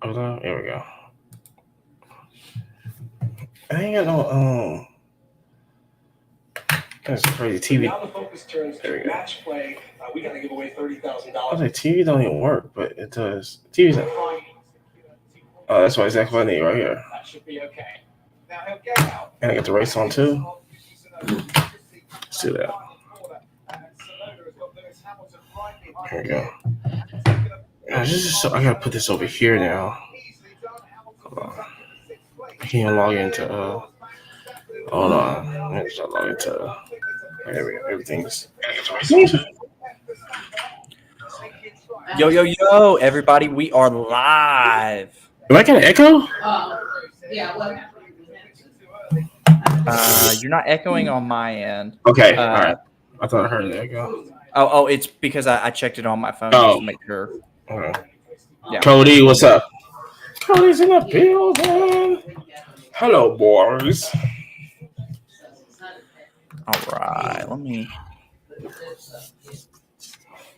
Hold on. There we go. I ain't got no That's crazy. TV. Now the focus turns to match play. We got to give away $30,000. Okay, TV don't even work, but it does. TV's not. Oh, that's why exactly what I need right here. That should be okay. Now he'll get out. And I get the race on too. Let's do that. Here we go. I gotta put this over here now. Hold on. I can't log into. Hold on. Let me start logging into. There we go. Everything's. Yo, yo, yo, everybody. We are live. Am I getting an echo? Yeah. You're not echoing on my end. Okay. All right. I thought I heard an echo. Oh, it's because I checked it on my phone just to make sure. Okay. Yeah. Cody, what's up? Cody's in the building. Hello, boys. All right. Let me.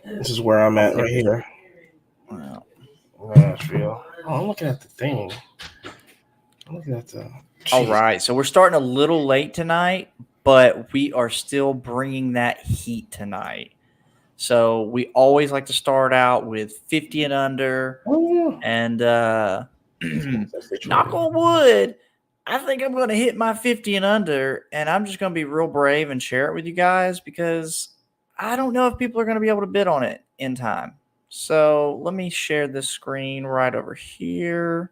This is where I'm at right here. Wow. Nashville. Oh, I'm looking at the thing. I'm looking at the. Jeez. All right. So we're starting a little late tonight, but we are still bringing that heat tonight. So we always like to start out with 50 and under. Oh, yeah. And knock on wood, I think I'm going to hit my 50 and under, and I'm just going to be real brave and share it with you guys because I don't know if people are going to be able to bid on it in time. So let me share this screen right over here.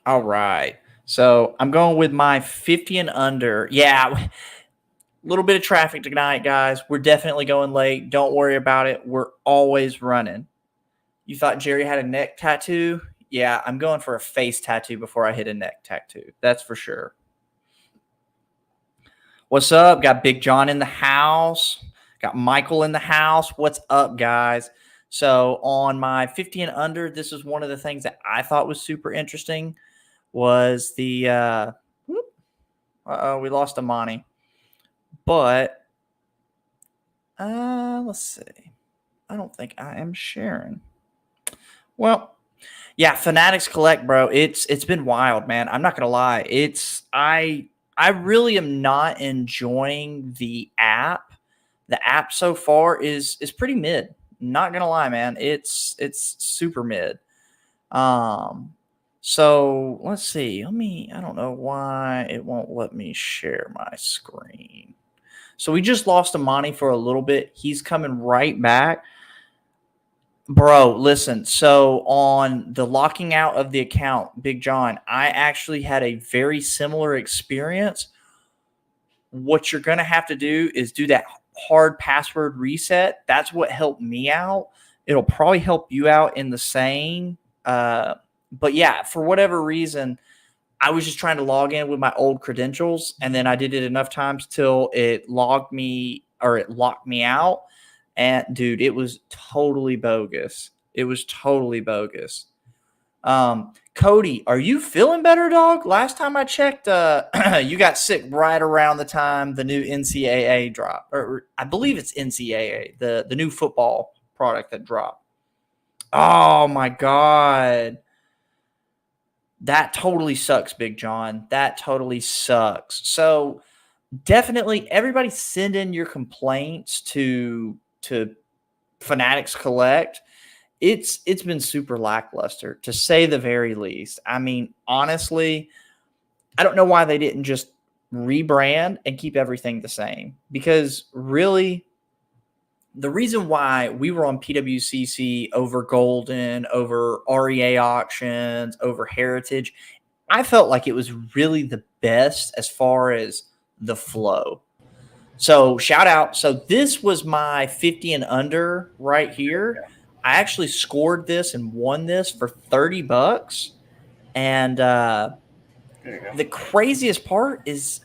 All right. So I'm going with my 50 and under. Yeah. A little bit of traffic tonight, guys. We're definitely going late. Don't worry about it. We're always running. You thought Jerry had a neck tattoo? Yeah, I'm going for a face tattoo before I hit a neck tattoo. That's for sure. What's up? Got Big John in the house. Got Michael in the house. What's up, guys? So on my 50 and under, this is one of the things that I thought was super interesting was the we lost Amani. But let's see. I don't think I am sharing. Well, yeah, Fanatics Collect, bro. It's been wild, man. I'm not gonna lie. I really am not enjoying the app. The app so far is pretty mid. Not gonna lie, man. It's super mid. So let's see. I don't know why it won't let me share my screen. So we just lost Amani for a little bit. He's coming right back. Bro, listen. So on the locking out of the account, Big John, I actually had a very similar experience. What you're going to have to do is do that hard password reset. That's what helped me out. It'll probably help you out in the same. But yeah, for whatever reason, I was just trying to log in with my old credentials, and then I did it enough times till it locked me out. And dude, it was totally bogus. It was totally bogus. Cody, are you feeling better, dog? Last time I checked, you got sick right around the time the new NCAA dropped. Or I believe it's NCAA, the new football product that dropped. Oh my God. That totally sucks, Big John. That totally sucks. So definitely everybody send in your complaints to Fanatics Collect. It's been super lackluster, to say the very least. I mean, honestly, I don't know why they didn't just rebrand and keep everything the same. Because really, the reason why we were on Pwcc over Golden, over REA auctions, over Heritage, I felt like it was really the best as far as the flow. So shout out. So this was my 50 and under right here. I actually scored this and won this for $30. And the craziest part is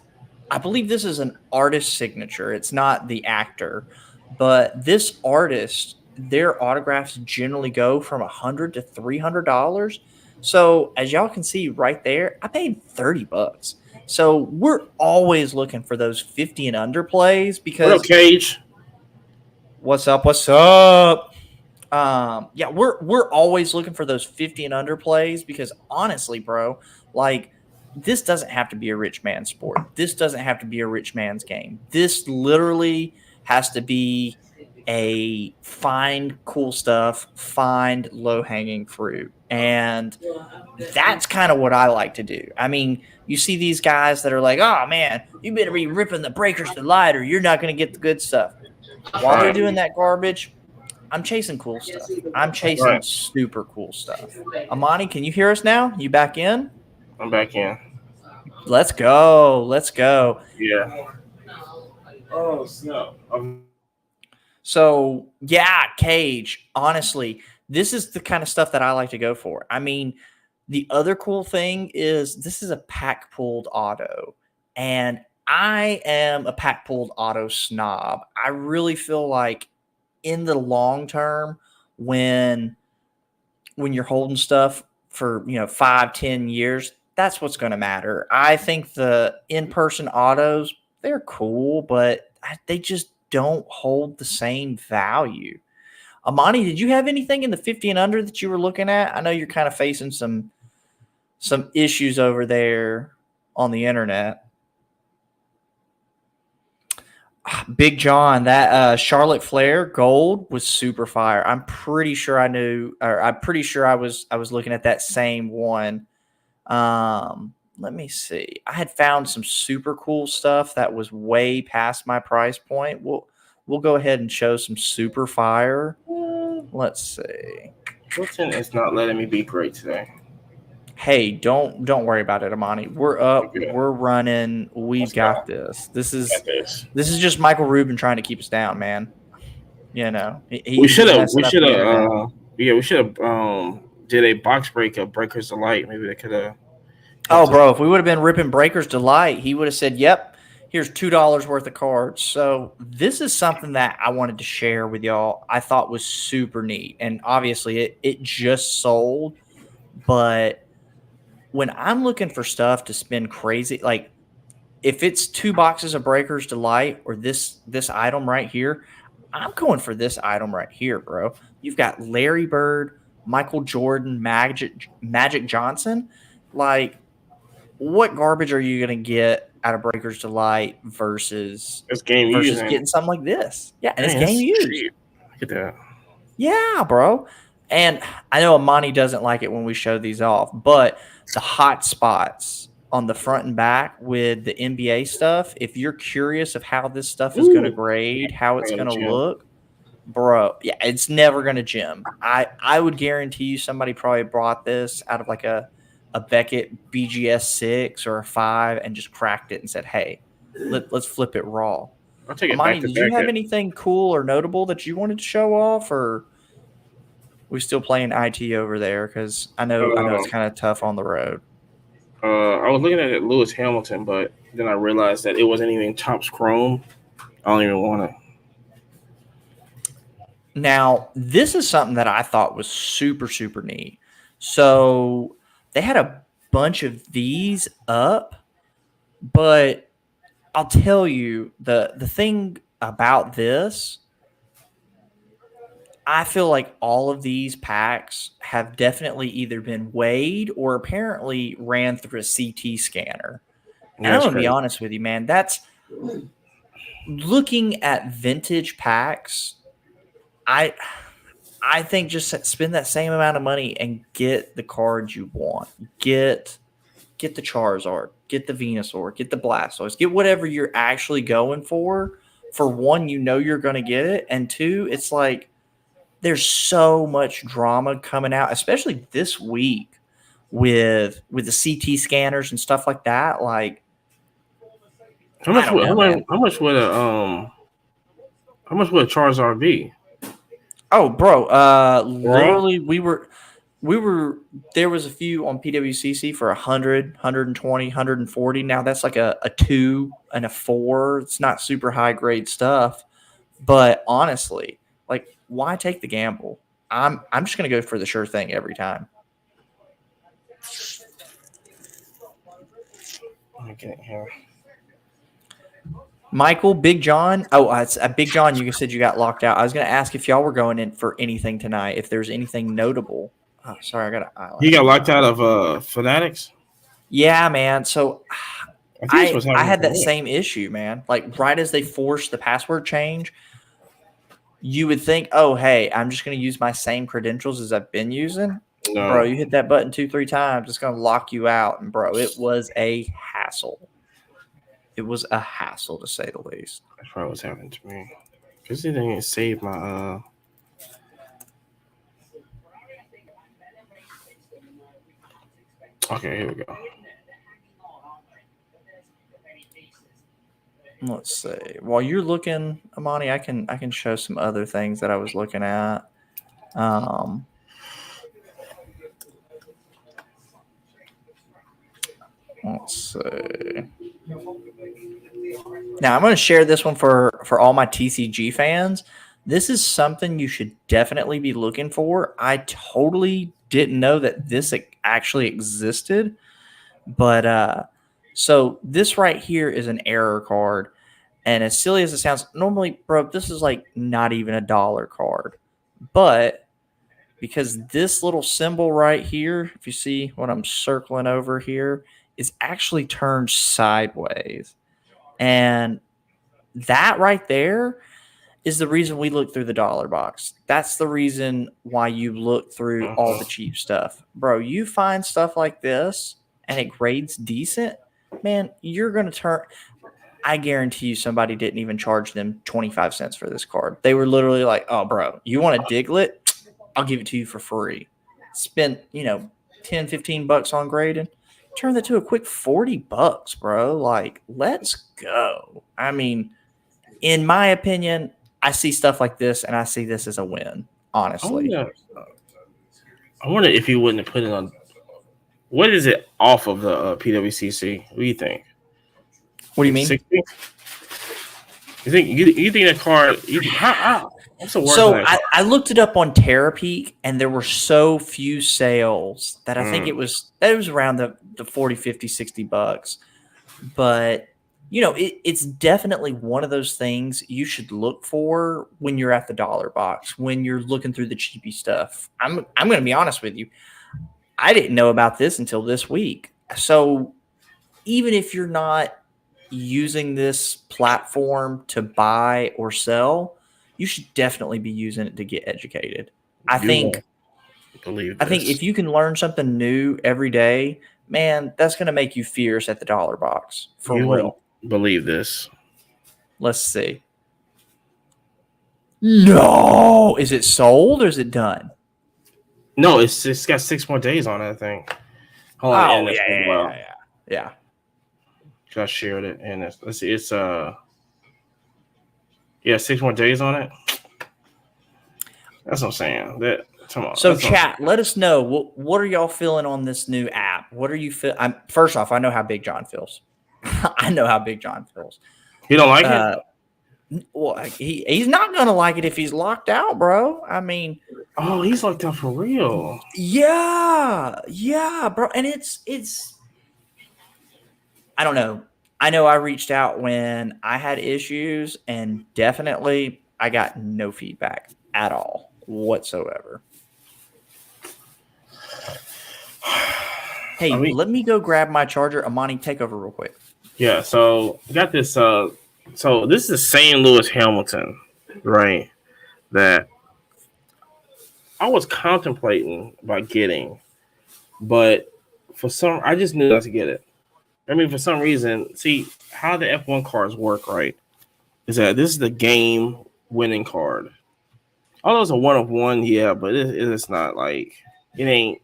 I believe this is an artist signature. It's not the actor. But this artist, their autographs generally go from $100 to $300. So as y'all can see right there, I paid $30. So we're always looking for those 50 and under plays because What up, Cage? what's up? What's up? Yeah, we're always looking for those 50 and under plays because honestly, bro, like this doesn't have to be a rich man's sport. This doesn't have to be a rich man's game. This literally has to be a find cool stuff, find low hanging fruit. And that's kind of what I like to do. I mean, you see these guys that are like, oh man, you better be ripping the breakers to light or you're not going to get the good stuff. While they're doing that garbage, I'm chasing cool stuff. I'm chasing super cool stuff. Amani, can you hear us now? You back in? I'm back in. Let's go. Let's go. Yeah. Oh, snap. So, yeah, Cage, honestly, this is the kind of stuff that I like to go for. I mean, the other cool thing is this is a pack pulled auto. And I am a pack pulled auto snob. I really feel like in the long term, when you're holding stuff for 5-10 years, that's what's going to matter. I think the in-person autos, they're cool, but they just don't hold the same value. Amani, did you have anything in the 50 and under that you were looking at? I know you're kind of facing some issues over there on the internet. Big John, that Charlotte Flair gold was super fire. I'm pretty sure I was looking at that same one. Let me see. I had found some super cool stuff that was way past my price point. We'll go ahead and show some super fire. Let's see. Wilson is not letting me be great today. Hey, don't worry about it, Amani. We're up. We're running. We've got this. This is just Michael Rubin trying to keep us down, man. We should have did a box break of Breakers Delight. Maybe they could have. Oh, bro, if we would have been ripping Breakers Delight, he would have said, "Yep, here's $2 worth of cards." So this is something that I wanted to share with y'all. I thought was super neat, and obviously it just sold, but when I'm looking for stuff to spend crazy, like if it's 2 boxes of Breakers Delight or this item right here, I'm going for this item right here, bro. You've got Larry Bird, Michael Jordan, Magic Johnson. Like, what garbage are you going to get out of Breakers Delight versus getting something like this? Yeah, and it's game used. Look at that. Yeah, bro. And I know Amani doesn't like it when we show these off, but the hot spots on the front and back with the NBA stuff, if you're curious of how this stuff is going to grade, how it's going to look, bro, yeah, it's never going to gem. I would guarantee you somebody probably brought this out of like a Beckett BGS 6 or a 5 and just cracked it and said, hey, let's flip it raw. I'll take it Amani, back to did you have anything cool or notable that you wanted to show off, or we still playing IT over there? Because I know it's kind of tough on the road. I was looking at Lewis Hamilton, but then I realized that it wasn't even Topps Chrome. I don't even want it. Now, this is something that I thought was super, super neat. So they had a bunch of these up, but I'll tell you the thing about this, I feel like all of these packs have definitely either been weighed or apparently ran through a CT scanner. And I'm going to be honest with you, man, that's looking at vintage packs. I think just spend that same amount of money and get the cards you want. Get the Charizard, get the Venusaur, get the Blastoise, get whatever you're actually going for. For one, you're going to get it, and two, it's like there's so much drama coming out, especially this week with the CT scanners and stuff like that. Like, how much would a Charizard be? Oh, bro, literally we were there was a few on PWCC for 100, 120, 140. Now that's like a 2 and a 4. It's not super high grade stuff, but honestly, like, why take the gamble? I'm just gonna go for the sure thing every time. get here. Michael, Big John. Oh, it's Big John. You said you got locked out. I was going to ask if y'all were going in for anything tonight. If there's anything notable. Oh, sorry, I got an eyelash. You got locked out of Fanatics? Yeah, man. So I had that same issue, man. Like right as they forced the password change, you would think, oh, hey, I'm just going to use my same credentials as I've been using. No. Bro, you hit that button 2-3 times, it's going to lock you out. And, bro, it was a hassle. It was a hassle, to say the least. That's probably what's happening to me. Because it didn't save my... Okay, here we go. Let's see. While you're looking, Amani, I can show some other things that I was looking at. Let's see. Now I'm going to share this one for all my TCG fans. This is something you should definitely be looking for. I totally didn't know that this actually existed, but so this right here is an error card. And as silly as it sounds, normally, bro, this is like not even a dollar card. But because this little symbol right here, if you see what I'm circling over here, is actually turned sideways. And that right there is the reason we look through the dollar box. That's the reason why you look through all the cheap stuff. Bro, you find stuff like this and it grades decent, man, you're going to turn... I guarantee you somebody didn't even charge them 25 cents for this card. They were literally like, oh, bro, you want a Diglett? I'll give it to you for free. Spent, 10, 15 bucks on grading. Turn that to a quick 40 bucks, bro. Like, let's go. I mean, in my opinion, I see stuff like this, and I see this as a win, honestly. I wonder if you wouldn't have put it on. What is it off of the PWCC? What do you think? What do you mean? 60? You think that card? What's the word? So I looked it up on Terapeak, and there were so few sales that I think it was around the 40, 50, 60 bucks. But it's definitely one of those things you should look for when you're at the dollar box, when you're looking through the cheapy stuff. I'm going to be honest with you. I didn't know about this until this week. So even if you're not using this platform to buy or sell, you should definitely be using it to get educated. I think if you can learn something new every day, man, that's going to make you fierce at the dollar box. For real. Believe this. Let's see. No. Is it sold or is it done? No, it's got 6 more days on it, I think. Hold on. Yeah. I shared it, and let's see, it's 6 more days on it. That's what I'm saying. So chat, let us know what are y'all feeling on this new app? What are you feel? First off, I know how Big John feels. I know how Big John feels. You don't like it? Well, he's not gonna like it if he's locked out, bro. I mean, he's locked out for real. Yeah, bro, and it's. I don't know. I know I reached out when I had issues, and definitely I got no feedback at all whatsoever. Hey, let me go grab my charger. Amani, take over real quick. Yeah, so I got this. So this is the same Lewis Hamilton, right? That I was contemplating about getting, but I just knew not to get it. I mean, for some reason, see how the F1 cards work, right? Is that this is the game winning card. Although it's a 1 of 1, yeah, but it's not like it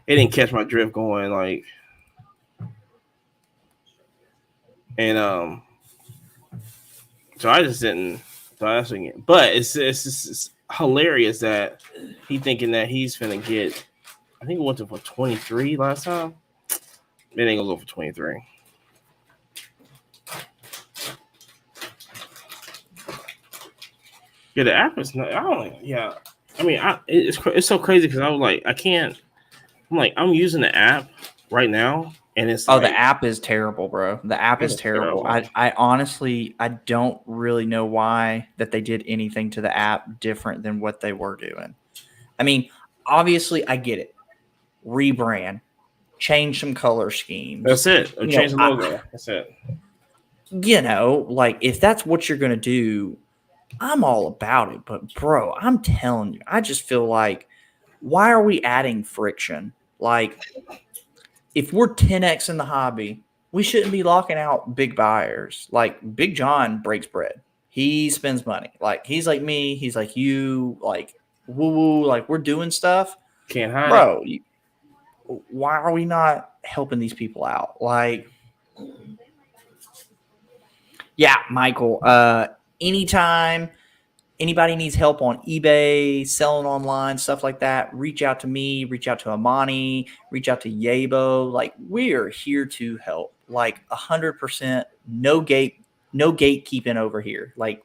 didn't catch my drift going like, and so I just didn't. But it's hilarious that he thinking that he's finna get. I think it went to for 23 last time. It ain't gonna go for 23. Yeah, the app is not. I don't. Yeah, I mean, it's so crazy because I was like, I'm using the app right now, and it's the app is terrible, bro. The app is it's terrible. I honestly, I don't really know why that they did anything to the app different than what they were doing. I mean, obviously, I get it. Rebrand, change some color schemes. That's it. Or change the logo. That's it. Like if that's what you're gonna do, I'm all about it. But bro, I'm telling you, I just feel like, why are we adding friction? Like, if we're 10x in the hobby, we shouldn't be locking out big buyers. Like Big John breaks bread. He spends money. Like he's like me. He's like you. Like woo woo. Like we're doing stuff, Can't hide bro. Why are we not helping these people out? Like, yeah, Michael. Anytime anybody needs help on eBay, selling online, stuff like that, reach out to me, reach out to Amani, reach out to Yabo. Like, we are here to help. Like 100%, no gatekeeping over here. Like,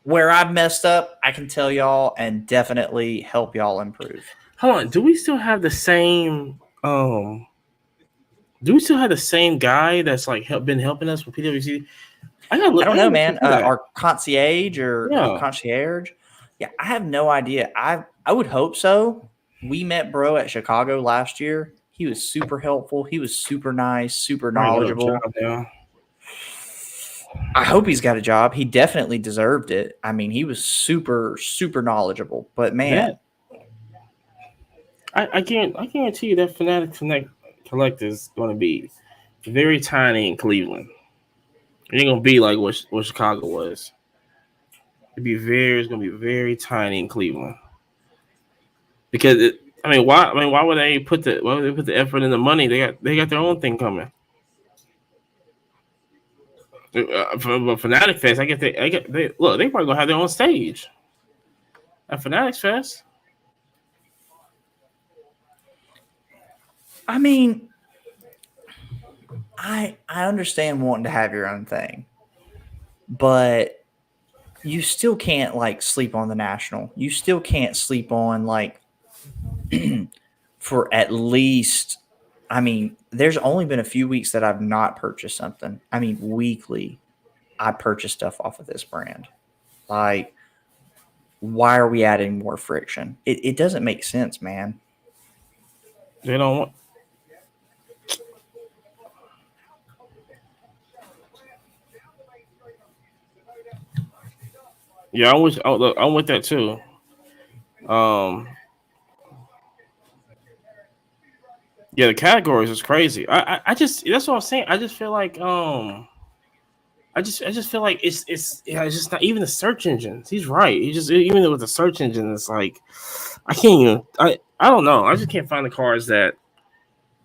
where I've messed up, I can tell y'all and definitely help y'all improve. Hold on, do we still have the same guy that's like been helping us with PWC? I don't know, man. Our concierge or concierge. Yeah, I have no idea. I would hope so. We met bro at Chicago last year. He was super helpful. He was super nice, super knowledgeable. I hope he's got a job. He definitely deserved it. I mean, he was super, super knowledgeable. But man, I guarantee you that Fanatic Collect is going to be very tiny in Cleveland. It ain't gonna be like what Chicago was. It's gonna be very tiny in Cleveland. Because why would they put the effort and the money? They got their own thing coming. For Fanatic Fest, they probably gonna have their own stage at Fanatics Fest. I mean, I understand wanting to have your own thing, but you still can't like sleep on the national. You still can't sleep on like for at least. I mean, there's only been a few weeks that I've not purchased something. I mean, weekly, I purchase stuff off of this brand. Like, why are we adding more friction? It doesn't make sense, man. They don't want. Yeah, I'm with that too. Yeah, the categories is crazy. I just that's what I'm saying. I just feel like I just feel like it's just not even the search engines. He's right. Even with the search engine, it's like I can't even I don't know. I just can't find the cars that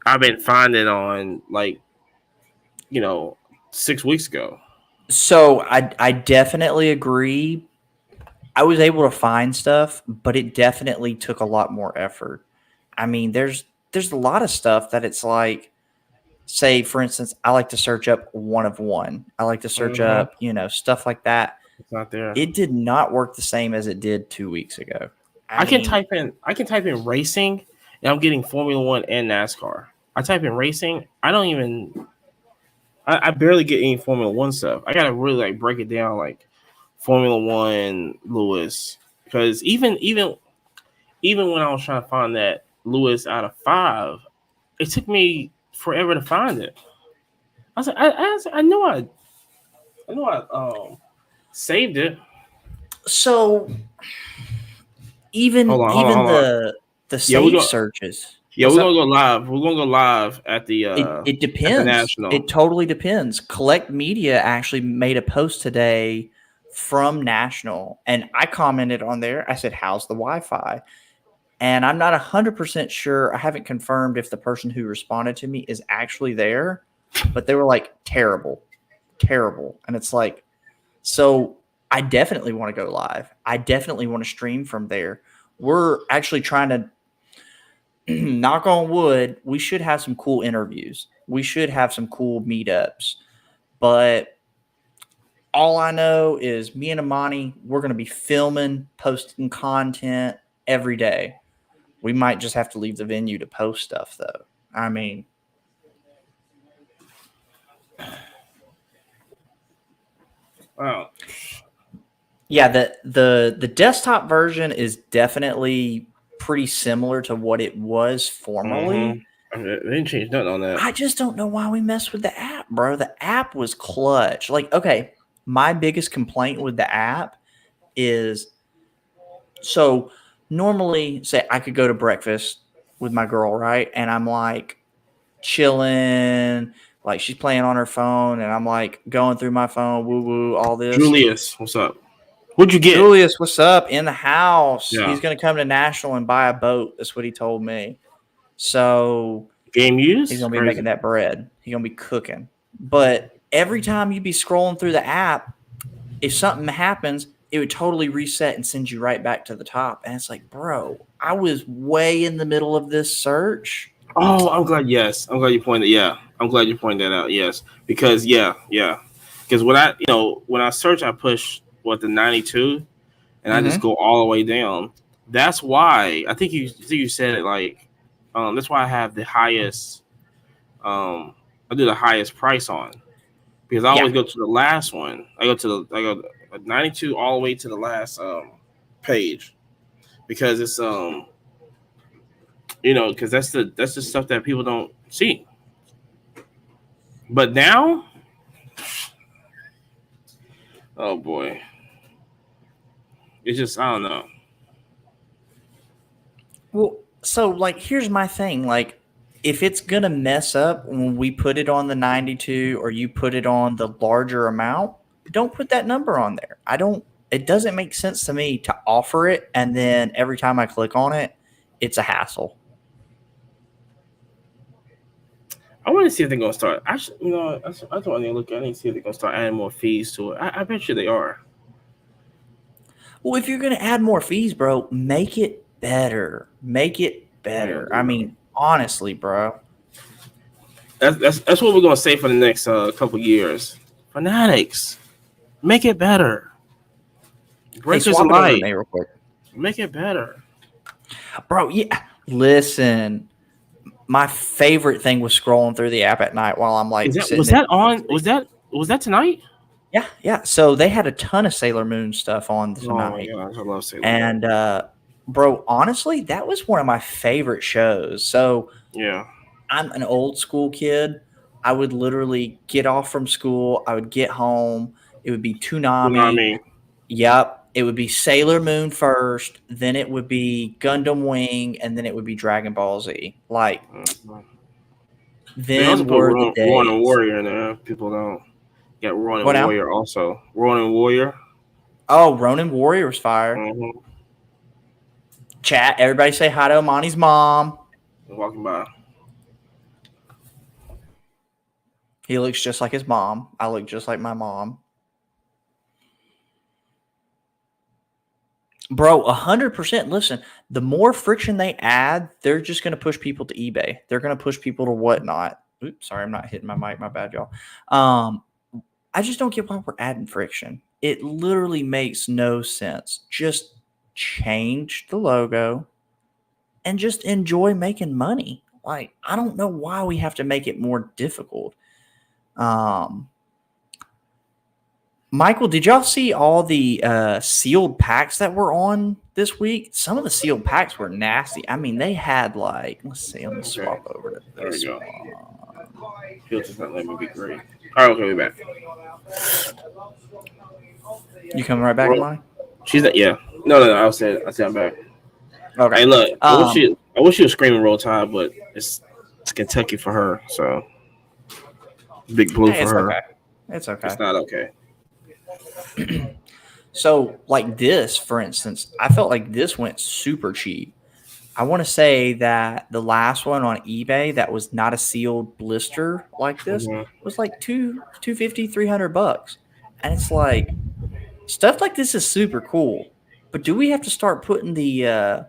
I've been finding on 6 weeks ago. So I definitely agree. I was able to find stuff, but it definitely took a lot more effort. I mean, there's a lot of stuff that it's like, say, for instance, I like to search up one of one. I like to search up, stuff like that. It's not there. It did not work the same as it did 2 weeks ago. I can type in racing, and I'm getting Formula One and NASCAR. I type in racing. I barely get any Formula One stuff. I gotta really break it down Formula One Lewis, because even when I was trying to find that Lewis out of 5, it took me forever to find it. I was like, I know I saved it. So even the save searches. Yeah, we're gonna go live. We're gonna go live at the. It depends. National. It totally depends. Collect Media actually made a post today from National, and I commented on there. I said, "How's the Wi-Fi?" And I'm not 100% sure. I haven't confirmed if the person who responded to me is actually there, but they were like, terrible. And it's like, so I definitely want to go live. I definitely want to stream from there. We're actually trying to, knock on wood, we should have some cool interviews. We should have some cool meetups. But all I know is me and Amani, we're going to be filming, posting content every day. We might just have to leave the venue to post stuff, though. I mean, Wow. yeah, the desktop version is definitely pretty similar to what it was formerly. I mean, they didn't change nothing on that. I just don't know why we messed with the app, bro. The app was clutch. Like, okay, my biggest complaint with the app is so normally, say I could go to breakfast with my girl, right? And I'm like chilling, like she's playing on her phone, and I'm like going through my phone, woo woo, all this. Julius, what's up? What'd you get? Julius, what's up? In the house. Yeah. He's gonna come to Nashville and buy a boat. That's what he told me. So Game used? he's gonna be Crazy. making that bread. He's gonna be cooking. But every time you be scrolling through the app, if something happens, it would totally reset and send you right back to the top. And it's like, bro, I was way in the middle of this search. Oh, I'm glad. Yes, I'm glad you pointed. Yeah, I'm glad you pointed that out. Yes, because because when I search, I push the 92, and I just go all the way down. That's why I think you said it like, that's why I have the highest. I do the highest price on because I always go to the last one. I go 92 all the way to the last page because it's because that's the stuff that people don't see. But now, oh boy, it's just I don't know. Well, so like here's my thing. Like if it's gonna mess up when we put it on the 92 or you put it on the larger amount, don't put that number on there. It doesn't make sense to me to offer it and then every time I click on it, it's a hassle. I want to see if they're gonna start. Actually, I don't want to look. I need to see if they're gonna start adding more fees to it. I bet you they are. Well, if you're gonna add more fees, bro, make it better. Make it better. I mean, honestly, bro. That's what we're gonna say for the next couple years. Fanatics, make it better. Breakers alike, real quick. Make it better, bro. Yeah, listen. My favorite thing was scrolling through the app at night while I'm like, was that tonight? Yeah. So they had a ton of Sailor Moon stuff on tonight. Oh my gosh, I love Sailor Moon. And bro, honestly, that was one of my favorite shows. So yeah, I'm an old school kid. I would literally get off from school. I would get home. It would be Toonami. Yep. It would be Sailor Moon first, then it would be Gundam Wing, and then it would be Dragon Ball Z. Like, then were the days. Ronin Warrior in there. People don't get Ronin Warrior also. Ronin Warrior. Oh, Ronin Warrior was fire. Mm-hmm. Chat, everybody say hi to Amani's mom. Walking by. He looks just like his mom. I look just like my mom. Bro, 100%. Listen, the more friction they add, they're just going to push people to eBay. They're going to push people to whatnot. Oops, sorry, I'm not hitting my mic. My bad, y'all. I just don't get why we're adding friction. It literally makes no sense. Just change the logo and just enjoy making money. Like, I don't know why we have to make it more difficult. Michael, did y'all see all the sealed packs that were on this week? Some of the sealed packs were nasty. I mean, they had like, let's see, let me swap over to this. There we go. Filter's not letting me be great. All right, okay, we're back. You coming right back, Monty? She's not. Yeah. No. I said I'm back. Okay. Hey, look, I wish she was screaming Roll Tide, but it's Kentucky for her, so Big Blue for her. Okay. It's okay. It's not okay. So, like this, for instance, I felt like this went super cheap. I want to say that the last one on eBay that was not a sealed blister like this was like $250, $300. And it's like, stuff like this is super cool. But do we have to start putting the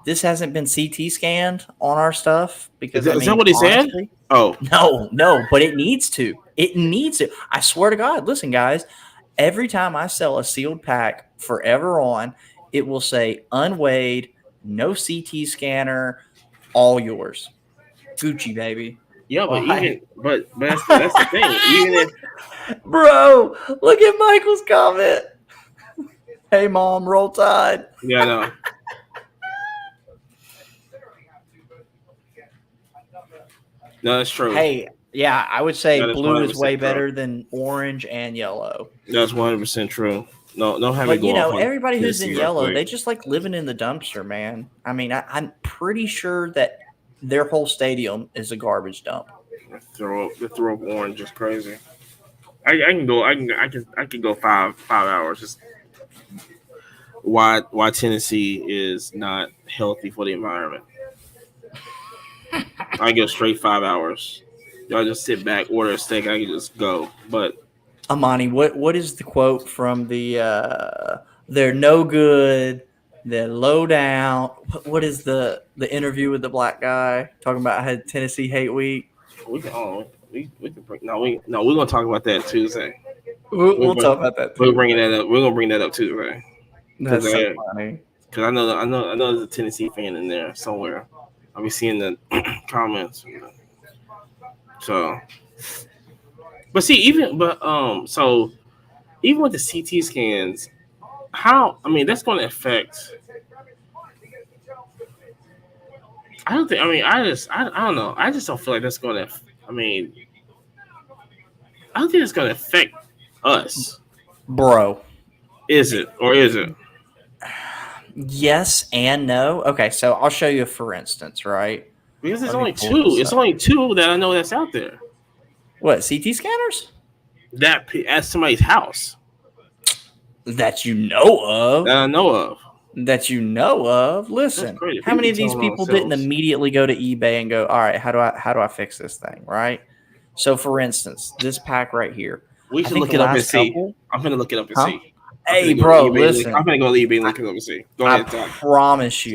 this hasn't been CT scanned on our stuff? Because is that what he said? Oh. No, but it needs to. It needs to. I swear to God. Listen, guys. Every time I sell a sealed pack forever on, it will say unweighed, no CT scanner, all yours. Gucci, baby. Yeah, but Like, that's the thing. Even if bro, look at Michael's comment. Hey, mom, roll tide. yeah, no. No, that's true. Hey, yeah, I would say That is blue is 100% way true. better than orange and yellow. That's 100% true. No, have it But go off on everybody who's in Tennessee real yellow, quick. they just like living in the dumpster, man. I mean, I'm pretty sure that their whole stadium is a garbage dump. The throw up orange is crazy. I can go. I can go 5 hours. Just why Tennessee is not healthy for the environment. I go straight 5 hours. Y'all just sit back, order a steak. I can just go. But Amani, what is the quote from the they're no good, they're low down. What is the interview with the black guy talking about how Tennessee hate week? we can bring, we're gonna talk about that Tuesday. We'll talk about that too. We're bringing that up. We're gonna bring that up Tuesday. That's so funny. Because I know there's a Tennessee fan in there somewhere. I'll be seeing the comments. So, but see, even with the CT scans, that's going to affect. I don't think. I don't know. I just don't feel like that's going to. I don't think it's going to affect us, bro. Is it or is it? Yes and no. Okay, so I'll show you for instance, right? Because there's only two. It's only two that I know that's out there. What, CT scanners? That at somebody's house. That you know of. That I know of. That you know of. Listen, how many of these people didn't immediately go to eBay and go, all right, how do I fix this thing, right? So, for instance, this pack right here. We should look it up and see. I'm going to look it up and see. Hey, bro, listen. I'm going to go to eBay and look it up and see. Go ahead, I promise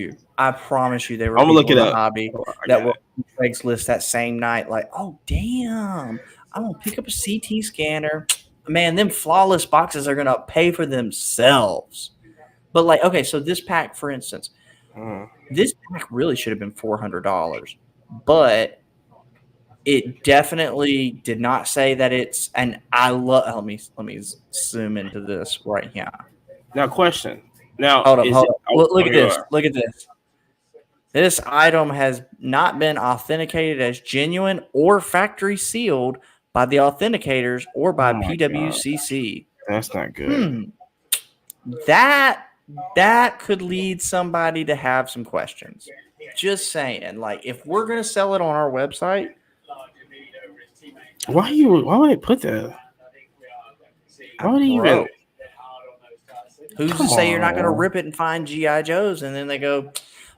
you, there were people in the hobby that were on Craigslist that same night like, oh, damn, I'm going to pick up a CT scanner. Man, them flawless boxes are going to pay for themselves. But, like, okay, so this pack, for instance, this pack really should have been $400. But it definitely did not say that it's – and I love – let me zoom into this right here. Now, question. Now, hold up. Look at this. Look at this. This item has not been authenticated as genuine or factory sealed by the authenticators or by Pwcc. That's not good. That could lead somebody to have some questions. Just saying. Like, if we're going to sell it on our website. Why would they put that? Why would they even? Who's to say you're not going to rip it and find G.I. Joes? And then they go,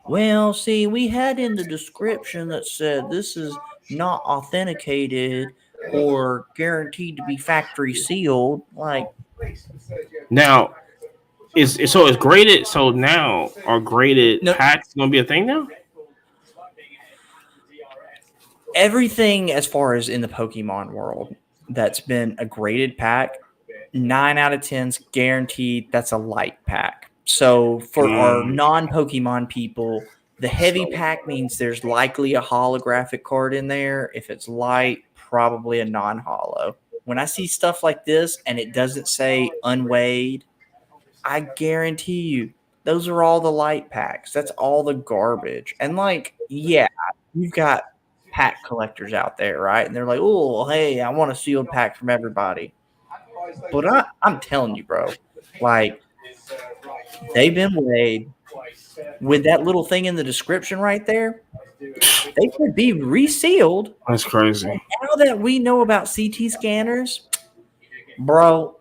well, see, we had in the description that said this is not authenticated or guaranteed to be factory sealed. Like, now, it's graded. So now, are graded packs going to be a thing now? Everything as far as in the Pokemon world that's been a graded pack, 9 out of 10's guaranteed that's a light pack. So for our non-Pokemon people, the heavy pack means there's likely a holographic card in there. If it's light, probably a non-holo. When I see stuff like this and it doesn't say unweighed, I guarantee you those are all the light packs. That's all the garbage. And like, yeah, you've got pack collectors out there, right? And they're like, oh, hey, I want a sealed pack from everybody. But I'm telling you, bro, like, they've been weighed with that little thing in the description right there. They could be resealed. That's crazy. And now that we know about CT scanners, bro,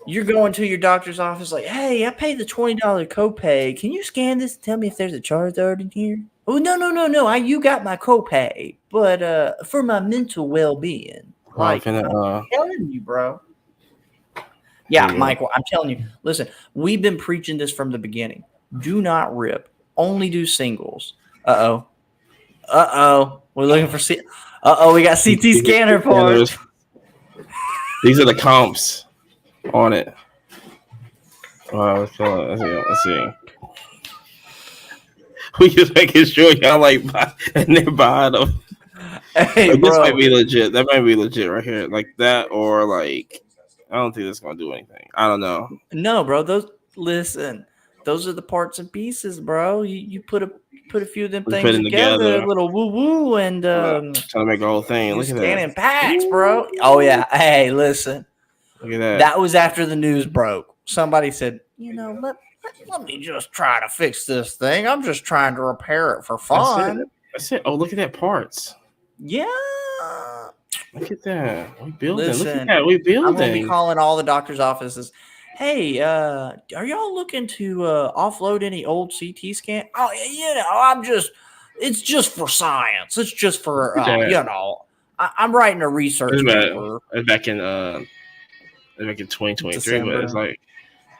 you're going to your doctor's office like, hey, I paid the $20 copay. Can you scan this and tell me if there's a Charizard in here? Oh, no. You got my copay, but for my mental well-being. Like, I'm telling you, bro. Yeah, Michael, I'm telling you. Listen, we've been preaching this from the beginning. Do not rip. Only do singles. Uh-oh. We're looking for we got CT scanner parts. These are the comps on it. Let's see. We just making sure y'all buy them. Hey, Like, this might bro. be legit. That might be legit right here, like that, or like I don't think that's gonna do anything. I don't know. No, bro. Those are the parts and pieces, bro. You put a few of them We things put them together, a together, little woo woo, and trying to make a whole thing. you Look at scan that. in packs, bro. Oh Ooh, yeah. Hey, listen. look at that. That was after the news broke. Somebody said, let me just try to fix this thing. I'm just trying to repair it for That's it. fun. That's it. Oh, look at that parts. Yeah. Look at that. We building. Look at Listen, that. We I'm gonna be building. calling all the doctor's offices. Hey, are y'all looking to offload any old CT scan? Oh, it's just for science. It's just for, Look at that. I'm writing a research paper. It's back in 2023, but it's December. like,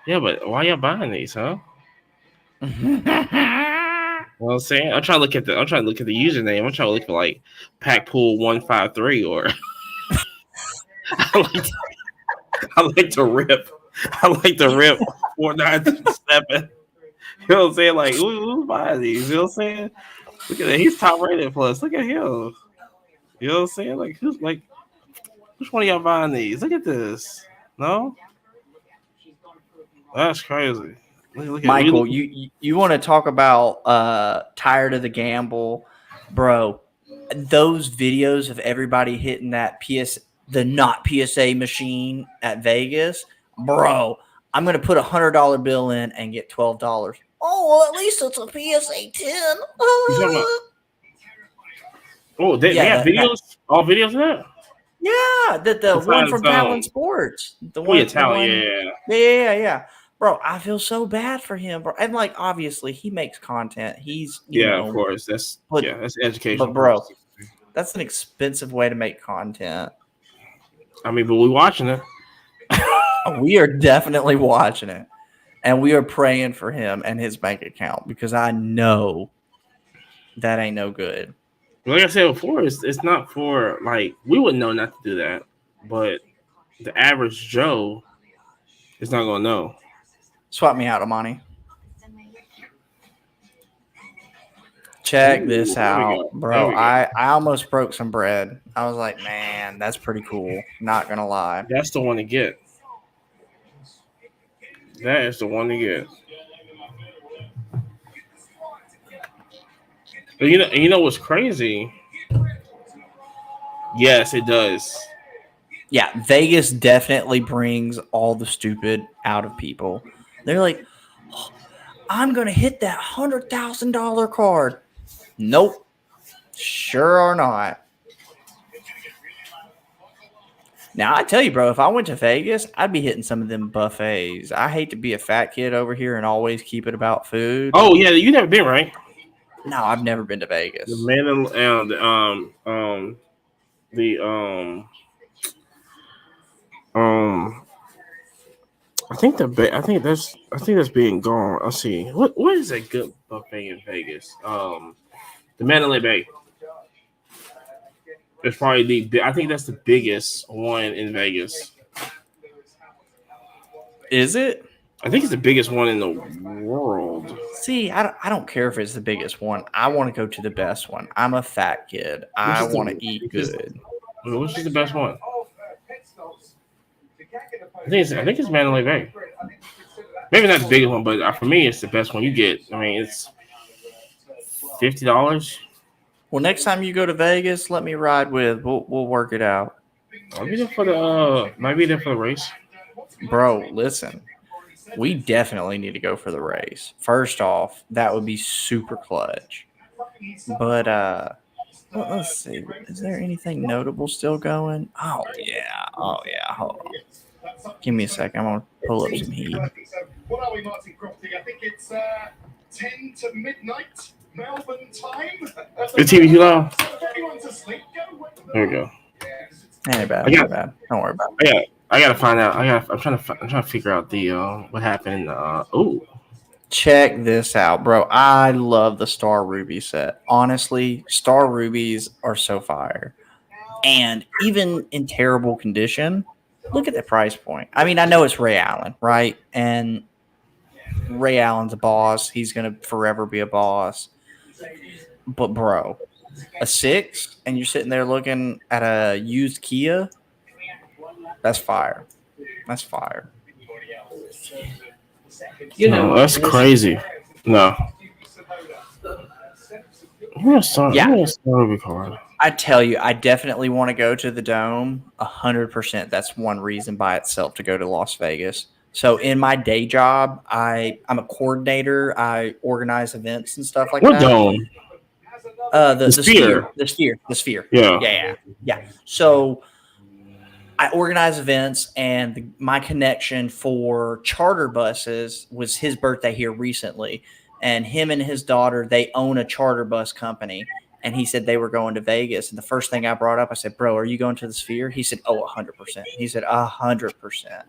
yeah, but why y'all buying these, huh? You know what I'm saying? I'm trying to look at the username. I'm trying to look for like Packpool153 or I like to, I like to rip. I like to rip 4927. You know what I'm saying? Like who's buying these? You know what I'm saying? Look at that. He's top rated plus. Look at him. You know what I'm saying? Like which one of y'all buying these? Look at this. No? That's crazy. Look at Michael, you want to talk about tired of the gamble, bro? Those videos of everybody hitting the not PSA machine at Vegas, bro. I'm gonna put $100 bill in and get $12. Oh, well, at least it's a PSA 10. you talking about? Oh, they Yeah, have videos? All videos of that? yeah, the one Besides from Talon Sports, yeah, talent, yeah. yeah. Bro, I feel so bad for him, bro. And like, obviously, he makes content. He's Yeah, of course. That's but educational bro, purposes. that's an expensive way to make content. I mean, but we watching it. We are definitely watching it, and we are praying for him and his bank account because I know that ain't no good. Like I said before, it's not for like we wouldn't know not to do that, but the average Joe is not gonna know. Swap me out, Amani. Check this Ooh, there we out, go. There bro. we go. I almost broke some bread. I was like, man, that's pretty cool. Not gonna lie. That's the one to get. That is the one to get. But you know what's crazy? Yes, it does. Yeah, Vegas definitely brings all the stupid out of people. They're like, oh, I'm gonna hit that $100,000 card. Nope, sure or not. Now I tell you, bro, if I went to Vegas, I'd be hitting some of them buffets. I hate to be a fat kid over here and always keep it about food. Oh yeah, you never been, right? No, I've never been to The Vegas. man and the um I think that's being gone. Let's see. What is a good buffet in Vegas? The Mandalay Bay. It's probably I think that's the biggest one in Vegas. Is it? I think it's the biggest one in the world. See, I don't care if it's the biggest one. I want to go to the best one. I'm a fat kid. Which I is want to eat good. Which is the best one? I think it's Mandalay Bay. Maybe not the biggest one, but for me, it's the best one you get. I mean, it's $50. Well, next time you go to Vegas, let me ride with. We'll work it out. I'll be there for the might be there for the race. Bro, listen. We definitely need to go for the race. First off, that would be super clutch. But let's see. Is there anything notable still going? Oh yeah. Hold on. Give me a second. I'm gonna pull up some heat. What are we, Martin Crofty? I think it's 10 to midnight Melbourne time. The TV too loud. Everyone's asleep. There we go. Ain't bad. Ain't bad. Don't worry about it. I gotta find out. I'm trying to figure out the what happened. Check this out, bro. I love the Star Ruby set. Honestly, Star Rubies are so fire. And even in terrible condition, look at the price point. I mean, I know it's Ray Allen, right? And Ray Allen's a boss. He's going to forever be a boss. But, bro, a 6 and you're sitting there looking at a used Kia, that's fire. That's fire. No, that's crazy. No. Yeah. Card. I tell you, I definitely want to go to the Dome 100%. That's one reason by itself to go to Las Vegas. So in my day job, I'm a coordinator. I organize events and stuff like What that. dome? The sphere. Yeah. Yeah. So I organize events, and my connection for charter buses was his birthday here recently. And him and his daughter, they own a charter bus company. And he said they were going to Vegas. And the first thing I brought up, I said, bro, are you going to the Sphere? He said, oh, 100%. He said, 100%.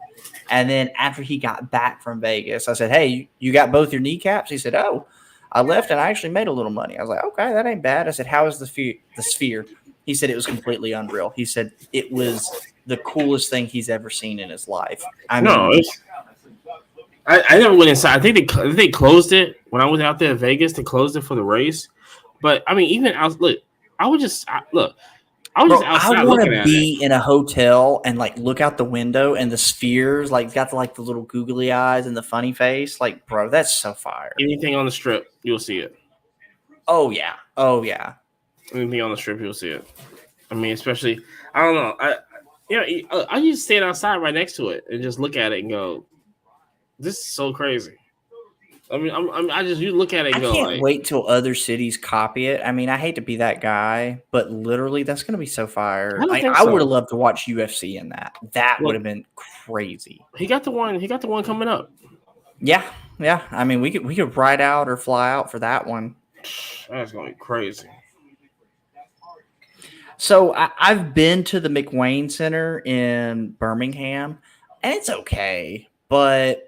And then after he got back from Vegas, I said, hey, you got both your kneecaps? He said, oh, I left and I actually made a little money. I was like, okay, that ain't bad. I said, how is the Sphere? He said it was completely unreal. He said it was the coolest thing he's ever seen in his life. I never went inside. I think they closed it when I was out there in Vegas. They closed it for the race. But I mean, even I was just outside I want looking to at be it. in a hotel and like look out the window and the spheres, like got the little googly eyes and the funny face. Like, bro, that's so fire. Anything on the strip, you'll see it. Oh yeah. Anything on the strip, you'll see it. I mean, especially I don't know. I used to stand outside right next to it and just look at it and go, "This is so crazy." I mean, you look at it and I go, can't wait till other cities copy it. I mean, I hate to be that guy, but literally, that's going to be so fire. I would have loved to watch UFC in that. That would have been crazy. He got the one coming up. Yeah. I mean, we could ride out or fly out for that one. That's going to be crazy. So I've been to the McWayne Center in Birmingham, and it's okay, but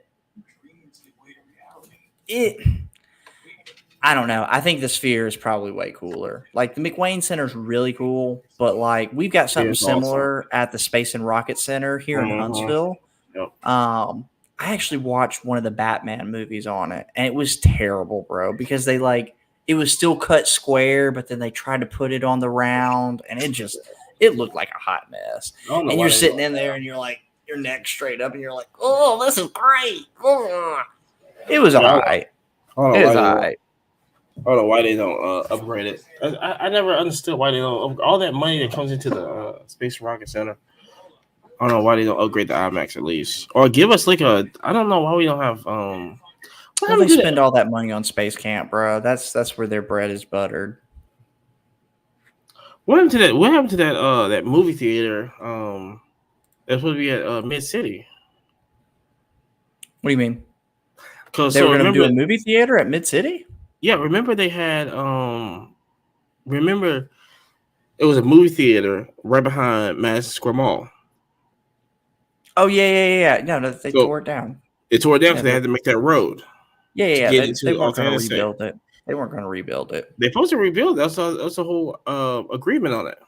I don't know. I think the Sphere is probably way cooler. Like the McWayne Center is really cool, but like we've got something similar at the Space and Rocket Center here in Huntsville. Yep. I actually watched one of the Batman movies on it, and it was terrible, bro, because it was still cut square, but then they tried to put it on the round, and it looked like a hot mess. And you're sitting in there, and you're like, your neck straight up, and you're like, oh, this is great. Oh. It was all right. It was all right. I don't know why they don't upgrade it. I never understood why they don't. All that money that comes into the Space Rocket Center. I don't know why they don't upgrade the IMAX at least, or give us I don't know why we don't have. Well, they spend all that money on Space Camp, bro. That's where their bread is buttered. What happened to that? What happened to that movie theater? That's supposed to be at Mid City. What do you mean? Because they were going to do a movie theater at Mid City? Yeah, remember they had remember it was a movie theater right behind Madison Square Mall. Oh yeah. No, they tore it down. They tore it down because they had to make that road. Yeah. They weren't going to rebuild it. They weren't going to rebuild it. They're supposed to rebuild it. That's a whole agreement on it.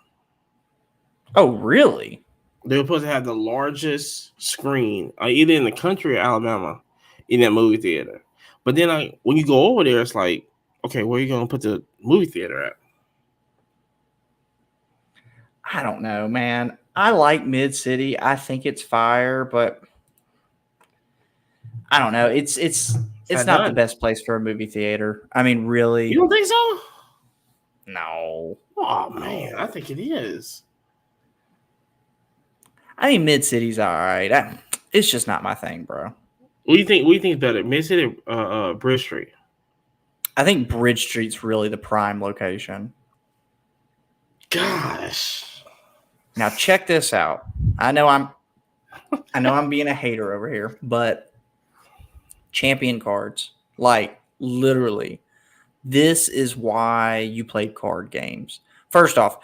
Oh, really? They were supposed to have the largest screen either in the country or Alabama in that movie theater. But then when you go over there, it's like, okay, where are you going to put the movie theater at? I don't know, man. I like Mid City. I think it's fire, but I don't know. It's not the best place for a movie theater. I mean, really. You don't think so? No. Oh, man. I think it is. I mean, Mid City's all right. It's just not my thing, bro. What do you think is better, Mid City or Bridge Street? I think Bridge Street's really the prime location. Gosh. Now check this out. I know I'm being a hater over here, but champion cards, like literally, this is why you played card games. First off,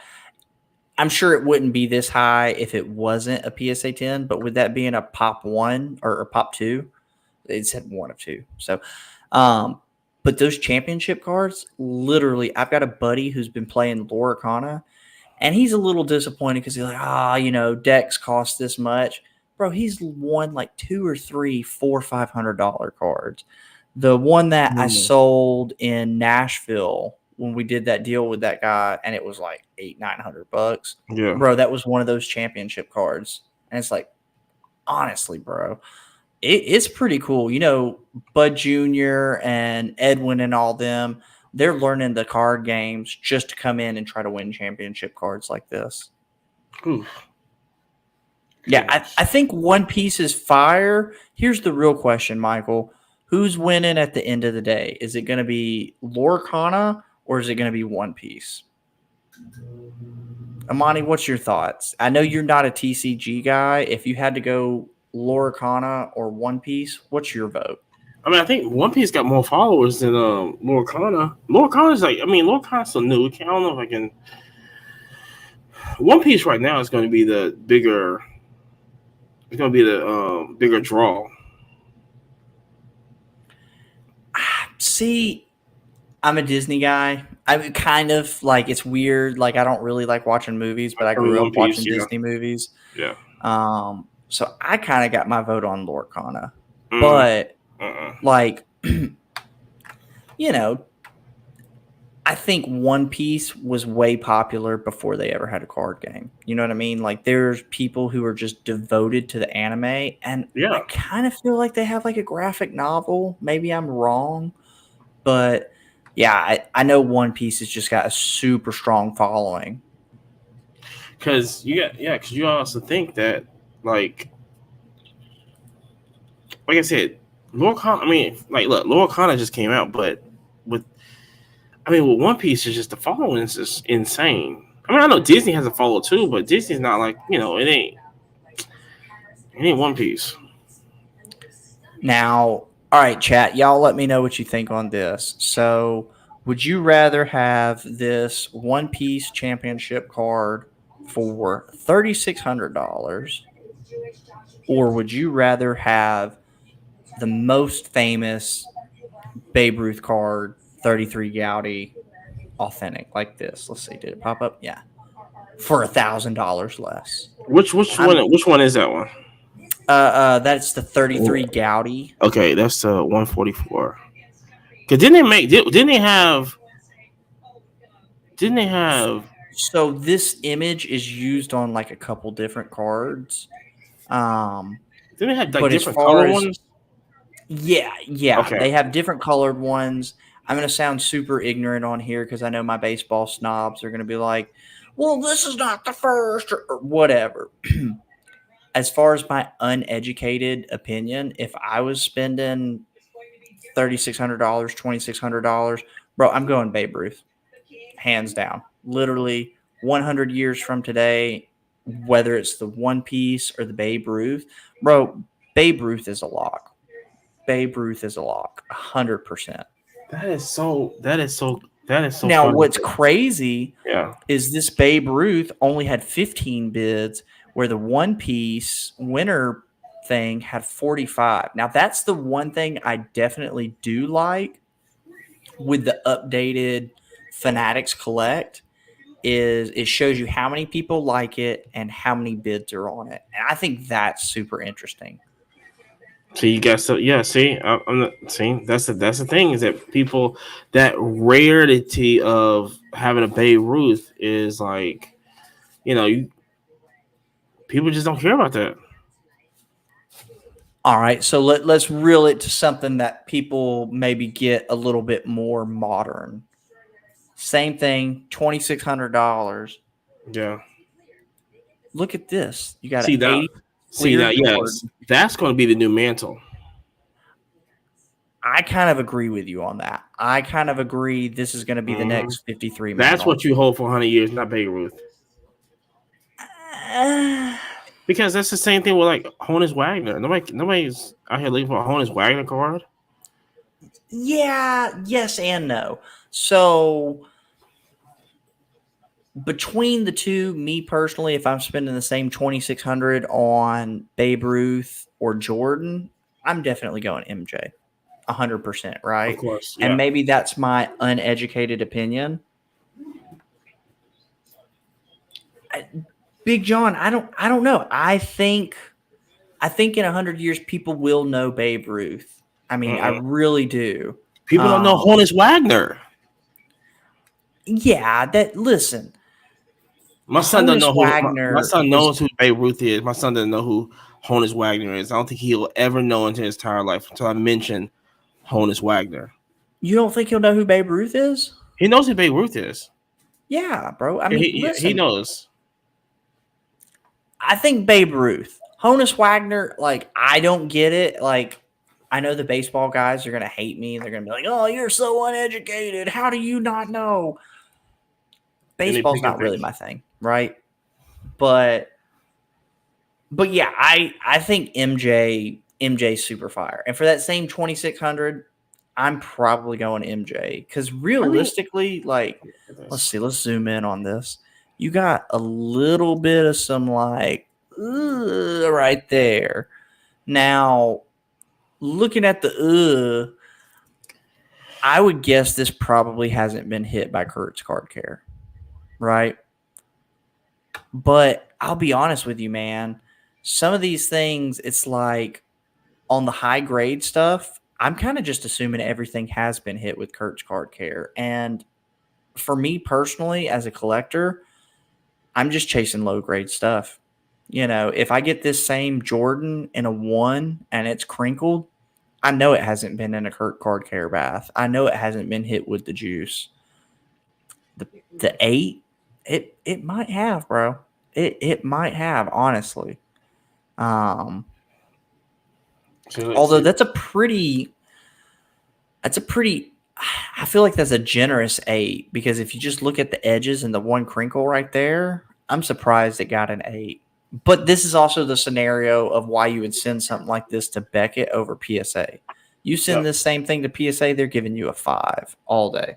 I'm sure it wouldn't be this high if it wasn't a PSA 10, but with that being a Pop 1 or Pop 2, it said 1 of 2. So, but those championship cards, literally, I've got a buddy who's been playing Loricana, and he's a little disappointed because he's like, decks cost this much. Bro, he's won like 2 or 3 $400-$500 cards. The one that I sold in Nashville when we did that deal with that guy, and it was like $800-900. Yeah. Bro, that was one of those championship cards, and it's like, honestly, bro, it's pretty cool. Bud Jr. and Edwin and all them, they're learning the card games just to come in and try to win championship cards like this. Oof. Yeah, I think One Piece is fire. Here's the real question, Michael. Who's winning at the end of the day? Is it going to be Lorcana or is it going to be One Piece? Amani, what's your thoughts? I know you're not a TCG guy. If you had to go Lorcana or One Piece, what's your vote? I mean, I think One Piece got more followers than Lorcana. Lorcana's so new. I don't know if I can. One Piece right now is going to be the bigger. It's going to be the bigger draw. See, I'm a Disney guy. I'm kind of like, it's weird. Like, I don't really like watching movies, but I grew up watching Disney movies. Yeah. So I kind of got my vote on Lorcana. But like, I think One Piece was way popular before they ever had a card game. You know what I mean? Like, there's people who are just devoted to the anime, and I kind of feel like they have like a graphic novel. Maybe I'm wrong, but yeah, I know One Piece has just got a super strong following. Because you also think that like I said, Lorcana. I mean, like, look, Lorcana just came out, but with One Piece is just the following is just insane. I mean, I know Disney has a follow too, but Disney's not like, it ain't One Piece. Now, all right, chat, y'all let me know what you think on this. So, would you rather have this One Piece championship card for $3,600, or would you rather have the most famous Babe Ruth card, 33 Gouty, authentic, like this? Let's see, did it pop up? Yeah, for $1,000 less. Which one is that one? That's the 33 Gouty. Okay, that's the 144. Cause didn't they have? So this image is used on like a couple different cards. Didn't they have like but different color ones? Yeah. Okay. They have different colored ones. I'm going to sound super ignorant on here because I know my baseball snobs are going to be like, well, this is not the first or whatever. As far as my uneducated opinion, if I was spending $3,600, $2,600, bro, I'm going Babe Ruth. Hands down. Literally 100 years from today, whether it's the One Piece or the Babe Ruth, bro, Babe Ruth is a lock. Babe Ruth is a lock, 100%. That is so. Now, funny. what's crazy Yeah. is this Babe Ruth only had 15 bids, where the One Piece winner thing had 45. Now, that's the one thing I definitely do like with the updated Fanatics Collect is it shows you how many people like it and how many bids are on it. And I think that's super interesting. So you guys, see, I'm not seeing that's the thing is that people, that rarity of having a Babe Ruth is like, people just don't care about that. All right, so let's reel it to something that people maybe get a little bit more modern. Same thing, $2,600. Yeah. Look at this. You got that's going to be the new mantle. I kind of agree with you on that. I kind of agree this is going to be the next 53 That's mantle. what you hold for 100 years, not Babe Ruth. Because that's the same thing with like Honus Wagner. Nobody's out here looking for a Honus Wagner card. Yeah, yes and no. So between the two, me personally, if I'm spending the same $2,600 on Babe Ruth or Jordan, I'm definitely going MJ, 100%, right? Of course, yeah. And maybe that's my uneducated opinion. Big John, I don't know. I think in 100 years people will know Babe Ruth. I mean, I really do. People don't know Honus Wagner. Yeah, that listen. My son doesn't know who my son was, knows who Babe Ruth is. My son doesn't know who Honus Wagner is. I don't think he'll ever know into his entire life until I mention Honus Wagner. You don't think he'll know who Babe Ruth is? He knows who Babe Ruth is. Yeah, bro. I mean, listen, he knows. I think Babe Ruth, Honus Wagner, like I don't get it. Like I know the baseball guys are gonna hate me. They're gonna be like, "Oh, you're so uneducated. How do you not know?" Baseball's not really my thing, right? But yeah, I think MJ's super fire, and for that same 2600, I'm probably going MJ because realistically, like, let's see, let's zoom in on this. You got a little bit of some like right there. Now, looking at the I would guess this probably hasn't been hit by Kurt's card care, right? But I'll be honest with you, man. Some of these things, it's like on the high grade stuff, I'm kind of just assuming everything has been hit with Kurt's card care. And for me personally, as a collector, I'm just chasing low grade stuff. You know, if I get this same Jordan in a 1 and it's crinkled, I know it hasn't been in a Kurt card care bath. I know it hasn't been hit with the juice. The 8, it might have, bro. It might have, honestly. Although that's a pretty I feel like that's a generous 8 because if you just look at the edges and the one crinkle right there, I'm surprised it got an 8. But this is also the scenario of why you would send something like this to Beckett over PSA. You send this same thing to PSA, they're giving you a 5 all day.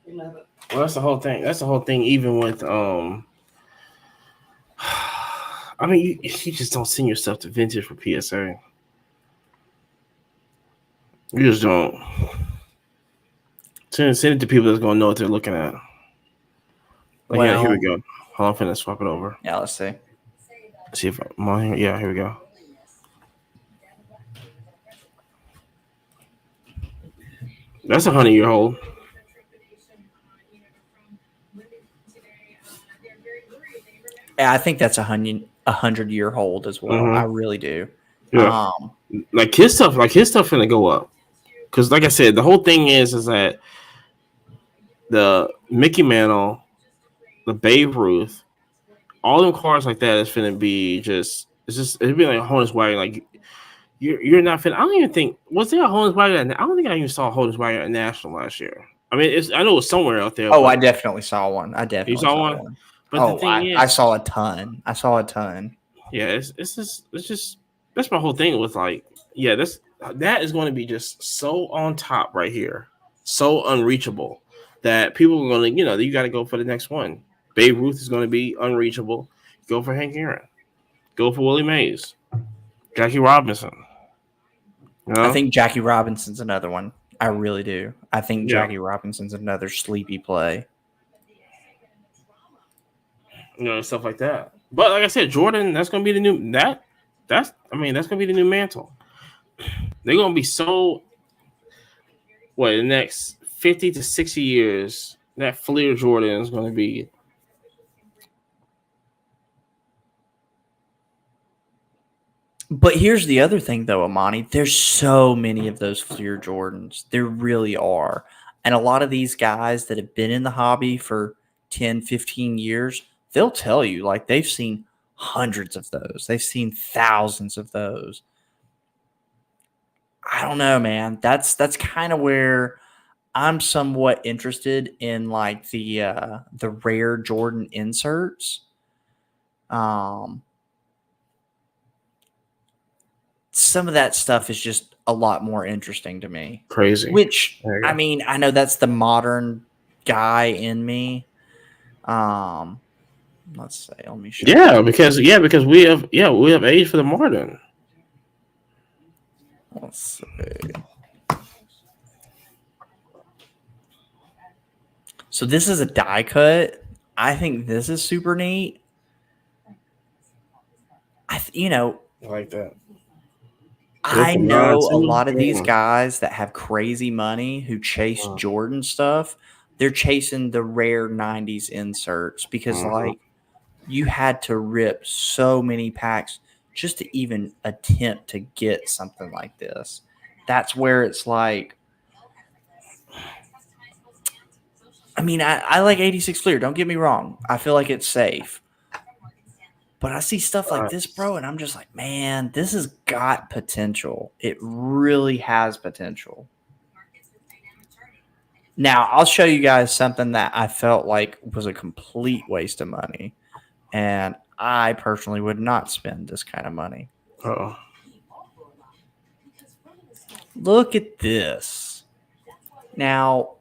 Well, that's the whole thing. That's the whole thing. Even with I mean, you just don't send yourself to vintage for PSA. You just don't. Send it to people that's gonna know what they're looking at. Like, yeah, here we go. Hold on, I'm finna swap it over. Yeah, let's see. See if I'm on here. Yeah, here we go. That's a 100-year-old. Yeah, I think that's a 100-year-old as well. Mm-hmm. I really do. Yeah. Like his stuff finna go up. Because, like I said, the whole thing is that the Mickey Mantle, the Babe Ruth, all them cars like that is finna be it'd be like a Honus Wagner. Like you're not finna. I don't even think was there a Honus Wagner. I don't think I even saw a Honus Wagner at National last year. I mean, I know it was somewhere out there. Oh, I definitely saw one. You saw one. But the thing is, I saw a ton. Yeah, it's just that's my whole thing with like, yeah, that is going to be just so on top right here, so unreachable that people are going to, you got to go for the next one. Babe Ruth is going to be unreachable. Go for Hank Aaron. Go for Willie Mays. Jackie Robinson. I think Jackie Robinson's another one. I really do. I think Jackie Robinson's another sleepy play. Stuff like that. But like I said, Jordan, that's gonna be the new that's gonna be the new mantle. They're gonna be so the next 50 to 60 years, that Fleer Jordan is gonna be. But here's the other thing though, Amani. There's so many of those Fleer Jordans. There really are. And a lot of these guys that have been in the hobby for 10, 15 years, they'll tell you like they've seen hundreds of those. They've seen thousands of those. I don't know, man. That's kind of where I'm somewhat interested in like the rare Jordan inserts. Some of that stuff is just a lot more interesting to me. Crazy. Which I mean, I know that's the modern guy in me. Let's say, let me show you. Because we have age for the modern. Let's see. So this is a die cut. I think this is super neat. I like that. I Luka know a 9 lot of these too. guys that have crazy money who chase Jordan stuff. They're chasing the rare 90s inserts because, like, you had to rip so many packs just to even attempt to get something like this. That's where it's like, I mean, I like 86 Fleer. Don't get me wrong. I feel like it's safe. But I see stuff like this, bro, and I'm just like, man, this has got potential. It really has potential. Now, I'll show you guys something that I felt like was a complete waste of money. And I personally would not spend this kind of money. Oh, Look at this. Now,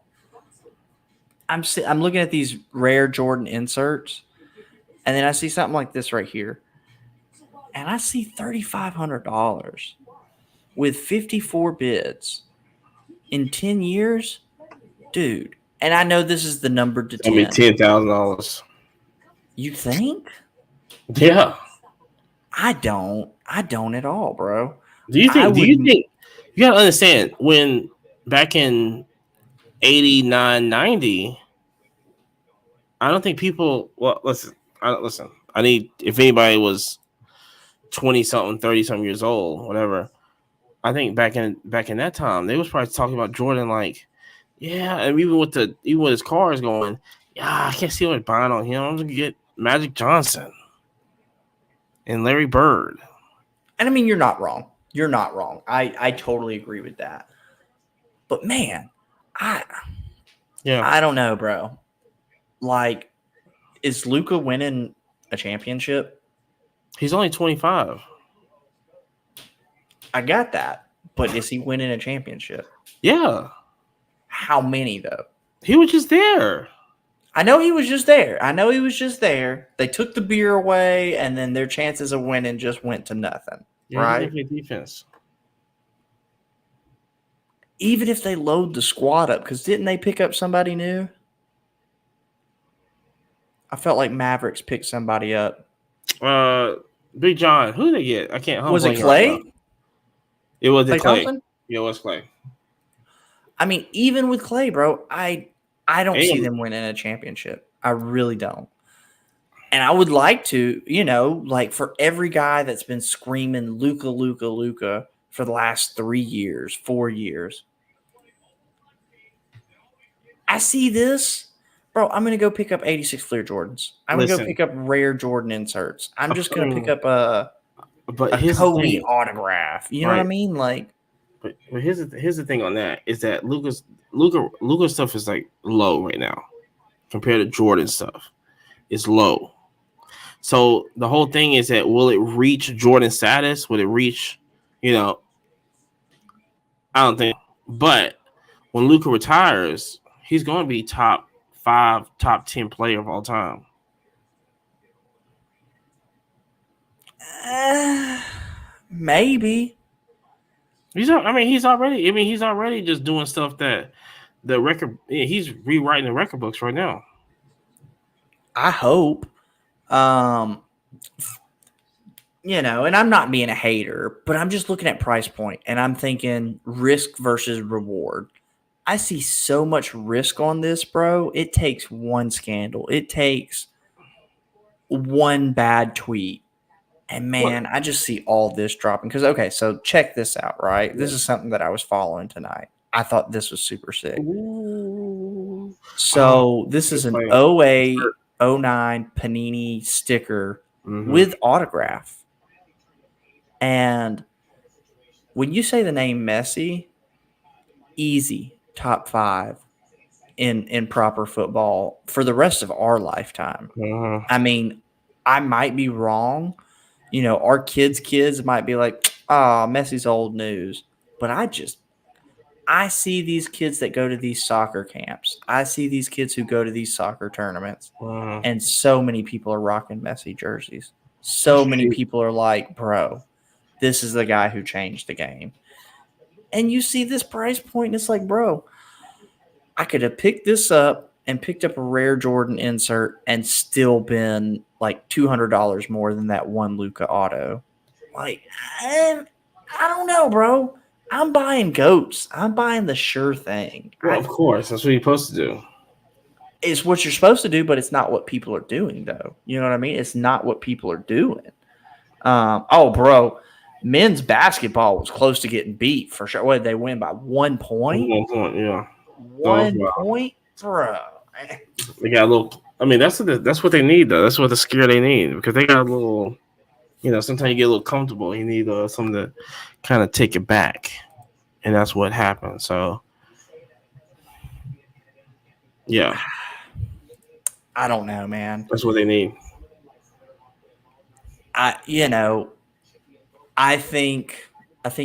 I'm looking at these rare Jordan inserts, and then I see something like this right here. And I see $3,500 with 54 bids in 10 years. Dude, and I know this is the number to it's gonna be 10. $10,000. You think? Yeah. I don't at all, bro. Do you think? You gotta understand when back in 89, 90, I don't think people. Well, listen. I need if anybody was 20 something, 30 something years old, whatever. I think back in that time, they was probably talking about Jordan like, yeah, and even with his cars going, yeah, I can't see what buying on him. I'm gonna get Magic Johnson and Larry Bird. And I mean, you're not wrong. You're not wrong. I totally agree with that. But man, I don't know, bro. Like, is Luka winning a championship? He's only 25. I got that. But is he winning a championship? Yeah. How many, though? He was just there. I know he was just there. They took the beer away, and then their chances of winning just went to nothing. Yeah, right? He didn't play defense. Even if they load the squad up, because didn't they pick up somebody new? I felt like Mavericks picked somebody up. Big John. Who did they get? I can't. Was it Clay? Right, it was Clay Clay. Thompson? Yeah, it was Clay. I mean, even with Clay, bro, I don't see them winning a championship. I really don't. And I would like to, like for every guy that's been screaming Luka, Luka, Luka for the last 3 years, 4 years, I see this, bro. I'm gonna go pick up 86 Fleer Jordans. I'm gonna go pick up rare Jordan inserts. I'm just gonna pick up a Kobe autograph. You know what I mean? Like, but here's the thing on that is that Luka stuff is like low right now compared to Jordan stuff. It's low. So the whole thing is that will it reach Jordan status? Will it reach, I don't think. But when Luka retires, he's going to be top 5, top 10 player of all time. Maybe. He's already just doing stuff that the record. He's rewriting the record books right now. I hope. And I'm not being a hater, but I'm just looking at price point and I'm thinking risk versus reward. I see so much risk on this, bro. It takes one scandal. It takes one bad tweet. And man, I just see all this dropping. Because, okay, so check this out, right? This is something that I was following tonight. I thought this was super sick. Ooh. So this is an 08, 09 Panini sticker with autograph. And when you say the name Messi, easy top 5 in proper football for the rest of our lifetime. I mean, I might be wrong. Our kids might be like, oh, Messi's old news. But I see these kids that go to these soccer camps. I see these kids who go to these soccer tournaments. And so many people are rocking Messi jerseys. So many people are like, bro, this is the guy who changed the game. And you see this price point, and it's like, bro, I could have picked this up and picked up a rare Jordan insert and still been like $200 more than that one Luka auto. Like, I don't know, bro. I'm buying goats. I'm buying the sure thing. Well, of course, that's what you're supposed to do. It's what you're supposed to do, but it's not what people are doing, though. You know what I mean? It's not what people are doing. Oh, bro, men's basketball was close to getting beat for sure. What did they win by 1 point? 1 point, yeah. One point, bro. They got a little. I mean, that's what they need, though. That's what the scare they need because they got a little. Sometimes you get a little comfortable. You need something to kind of take it back, and that's what happened. So, yeah, I don't know, man. that's what they need. I think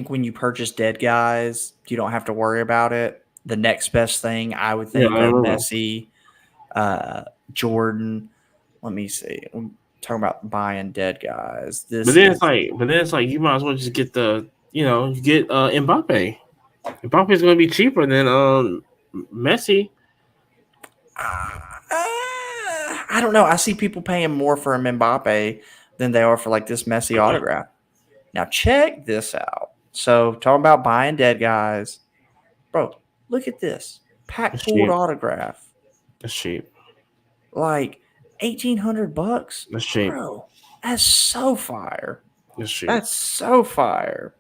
when you purchase dead guys, you don't have to worry about it. The next best thing I would think are Messi, Jordan. Let me see. I'm talking about buying dead guys. But then it's like you might as well just get you get Mbappe. Mbappe is going to be cheaper than Messi. I don't know. I see people paying more for a Mbappe than they are for like this Messi autograph. Now check this out. So talking about buying dead guys, bro. Look at this pack pulled autograph. That's cheap. Like $1,800. That's cheap, bro. That's so fire. That's cheap. That's so fire.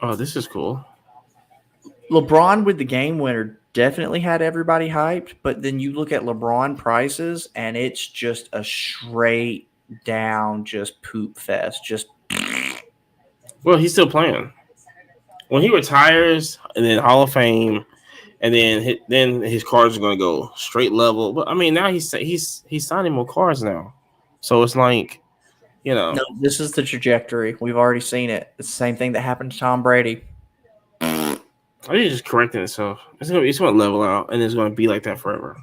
Oh, this is cool. LeBron with the game winner definitely had everybody hyped, but then you look at LeBron prices and it's just a straight down just poop fest. Just well, he's still playing. When he retires and then Hall of Fame, and then his cards are going to go straight level. But I mean, now he's signing more cards now, so it's like, No, this is the trajectory. We've already seen it. It's the same thing that happened to Tom Brady. I think it's just correcting itself. It's going to level out, and it's going to be like that forever.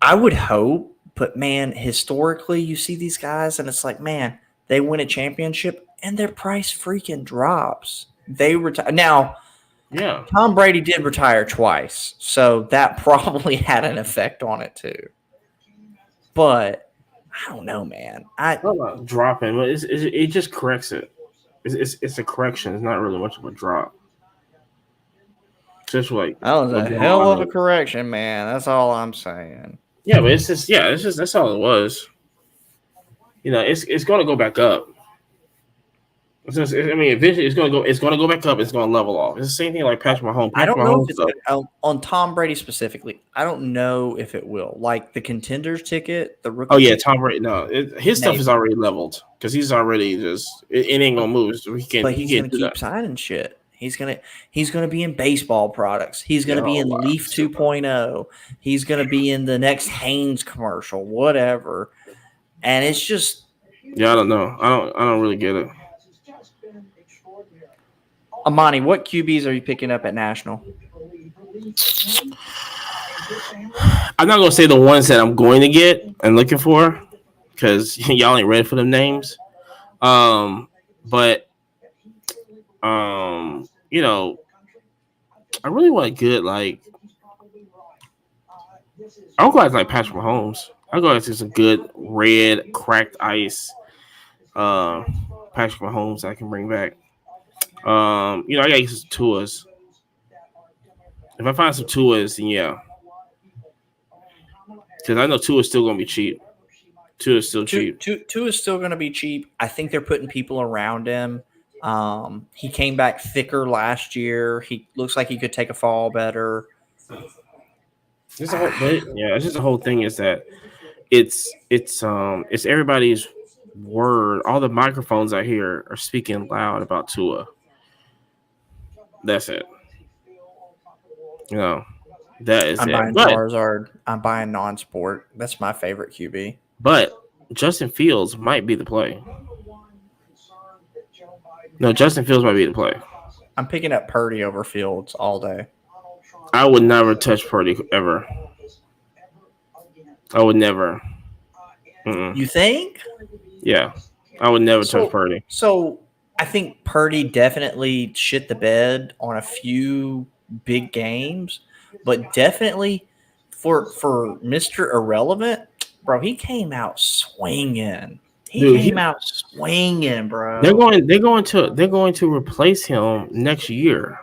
I would hope, but man, historically, you see these guys, and it's like, man, they win a championship, and their price freaking drops. They retire now. Yeah, Tom Brady did retire twice, so that probably had an effect on it too. But I don't know, man. I'm not dropping, but it just corrects it. It's a correction. It's not really much of a drop. Just like that was a hell of a correction, man. That's all I'm saying. Yeah, but it's just that's all it was. It's going to go back up. Eventually it's going to go back up. It's going to level off. It's the same thing like Patrick Mahomes. I don't know if it's on Tom Brady specifically. I don't know if it will. Like the contenders ticket, the rookie. Oh yeah, Tom Brady. No, his stuff is already leveled because he's already just it ain't going to move. So he's going to keep signing shit. He's gonna be in baseball products. He's gonna be in Leaf 2.0. He's gonna be in the next Hanes commercial, whatever. And it's just I don't know. I don't really get it. Amani, what QBs are you picking up at National? I'm not gonna say the ones that I'm going to get and looking for because y'all ain't ready for them names. But I really want a good I'll go like Patrick Mahomes. I'll go after some good red cracked ice Patrick Mahomes I can bring back. I gotta get some Tuas. If I find some Tuas, then yeah. Because I know Tua's still gonna be cheap. Tua's still cheap. Tua's still gonna be cheap. I think they're putting people around him. He came back thicker last year. He looks like he could take a fall better. It's just the whole thing is that it's everybody's word. All the microphones out here are speaking loud about Tua. That's it. That is I'm it. buying Charizard. I'm buying non-sport. That's my favorite QB. But Justin Fields might be the play. No, Justin Fields might be the play. I'm picking up Purdy over Fields all day. I would never touch Purdy ever. I would never. You think? Yeah. I would never touch Purdy. So I think Purdy definitely shit the bed on a few big games, but definitely for Mr. Irrelevant, bro, he came out swinging. He came out swinging, bro. They're going to replace him next year.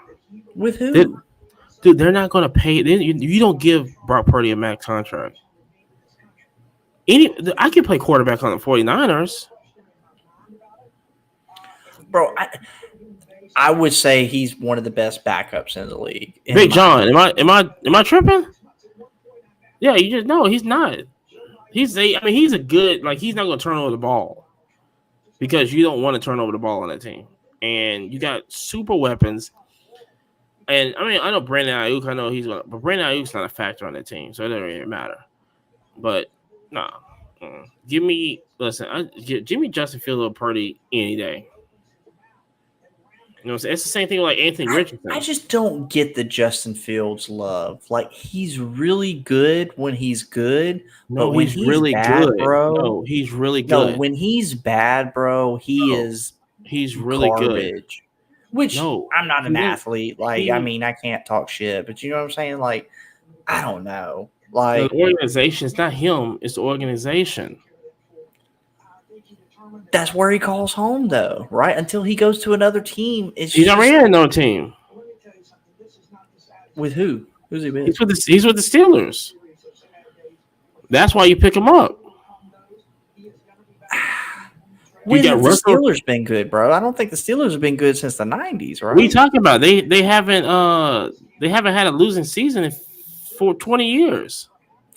With who? Dude, they're not going to pay. You don't give Brock Purdy a max contract. I can play quarterback on the 49ers. Bro, I would say he's one of the best backups in the league. Big John, am I tripping? Yeah, you just no, he's not. He's a good, like, he's not going to turn over the ball because you don't want to turn over the ball on that team. And you got super weapons. And I mean, I know Brandon Ayuk, but Brandon Ayuk's not a factor on that team, so it doesn't really matter. But no, give me Justin Fields or Purdy any day. You know, it's the same thing with like Anthony Richardson. I just don't get the Justin Fields love. Like, he's really good when he's good. No, but when he's really bad, good, bro. No, he's really good. No, when he's bad, bro, he's really garbage. Good. Which I'm not an athlete. Like, I mean, I can't talk shit, but you know what I'm saying? Like, I don't know. Like, the organization, it's not him, it's the organization. That's where he calls home, though, right? Until he goes to another team. He's already in another team. With who? Who's he with? He's with the Steelers. That's why you pick him up. When have the Steelers been good, bro? I don't think the Steelers have been good since the 90s, right? What are you talking about? They haven't had a losing season for 20 years.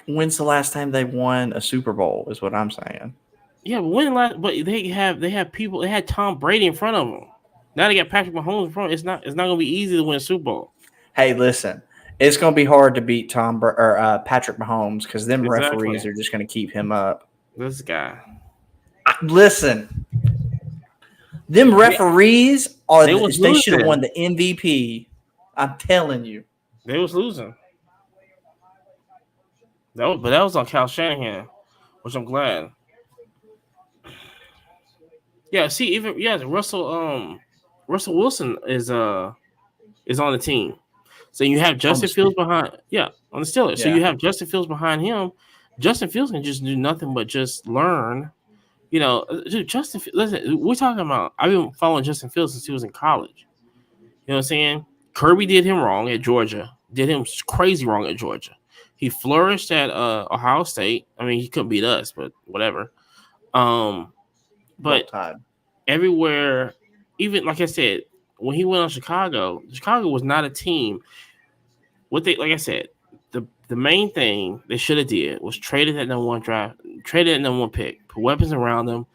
When's the last time they won a Super Bowl is what I'm saying. Yeah, but they have people. They had Tom Brady in front of them. Now they got Patrick Mahomes in front. It's not going to be easy to win a Super Bowl. Hey, listen, it's going to be hard to beat Patrick Mahomes because them referees are just going to keep him up. This guy. Listen, them referees they should have won the MVP. I'm telling you, they was losing. But that was on Kyle Shanahan, which I'm glad. Yeah, see, Russell Wilson is on the team. So you have Justin Fields behind, on the Steelers. Yeah. So you have Justin Fields behind him. Justin Fields can just do nothing but just learn. You know, dude, listen, we're talking about. I've been following Justin Fields since he was in college. You know what I'm saying? Kirby did him wrong at Georgia. Did him crazy wrong at Georgia. He flourished at Ohio State. I mean, he couldn't beat us, but whatever. But everywhere, even like I said, when he went on Chicago was not a team. Like I said, the main thing they should have did was traded that number one pick, put weapons around them,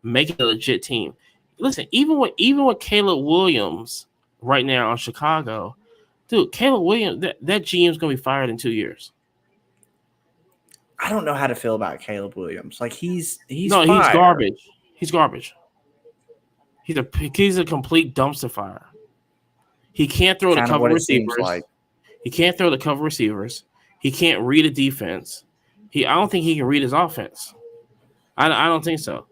make it a legit team. Listen, even with Caleb Williams right now on Chicago, dude, Caleb Williams, that GM's gonna be fired in 2 years. I don't know how to feel about Caleb Williams. Like he's garbage. He's garbage. He's a complete dumpster fire. He can't throw the cover receivers. He can't throw the cover receivers. He can't read a defense. I don't think he can read his offense. I don't think so.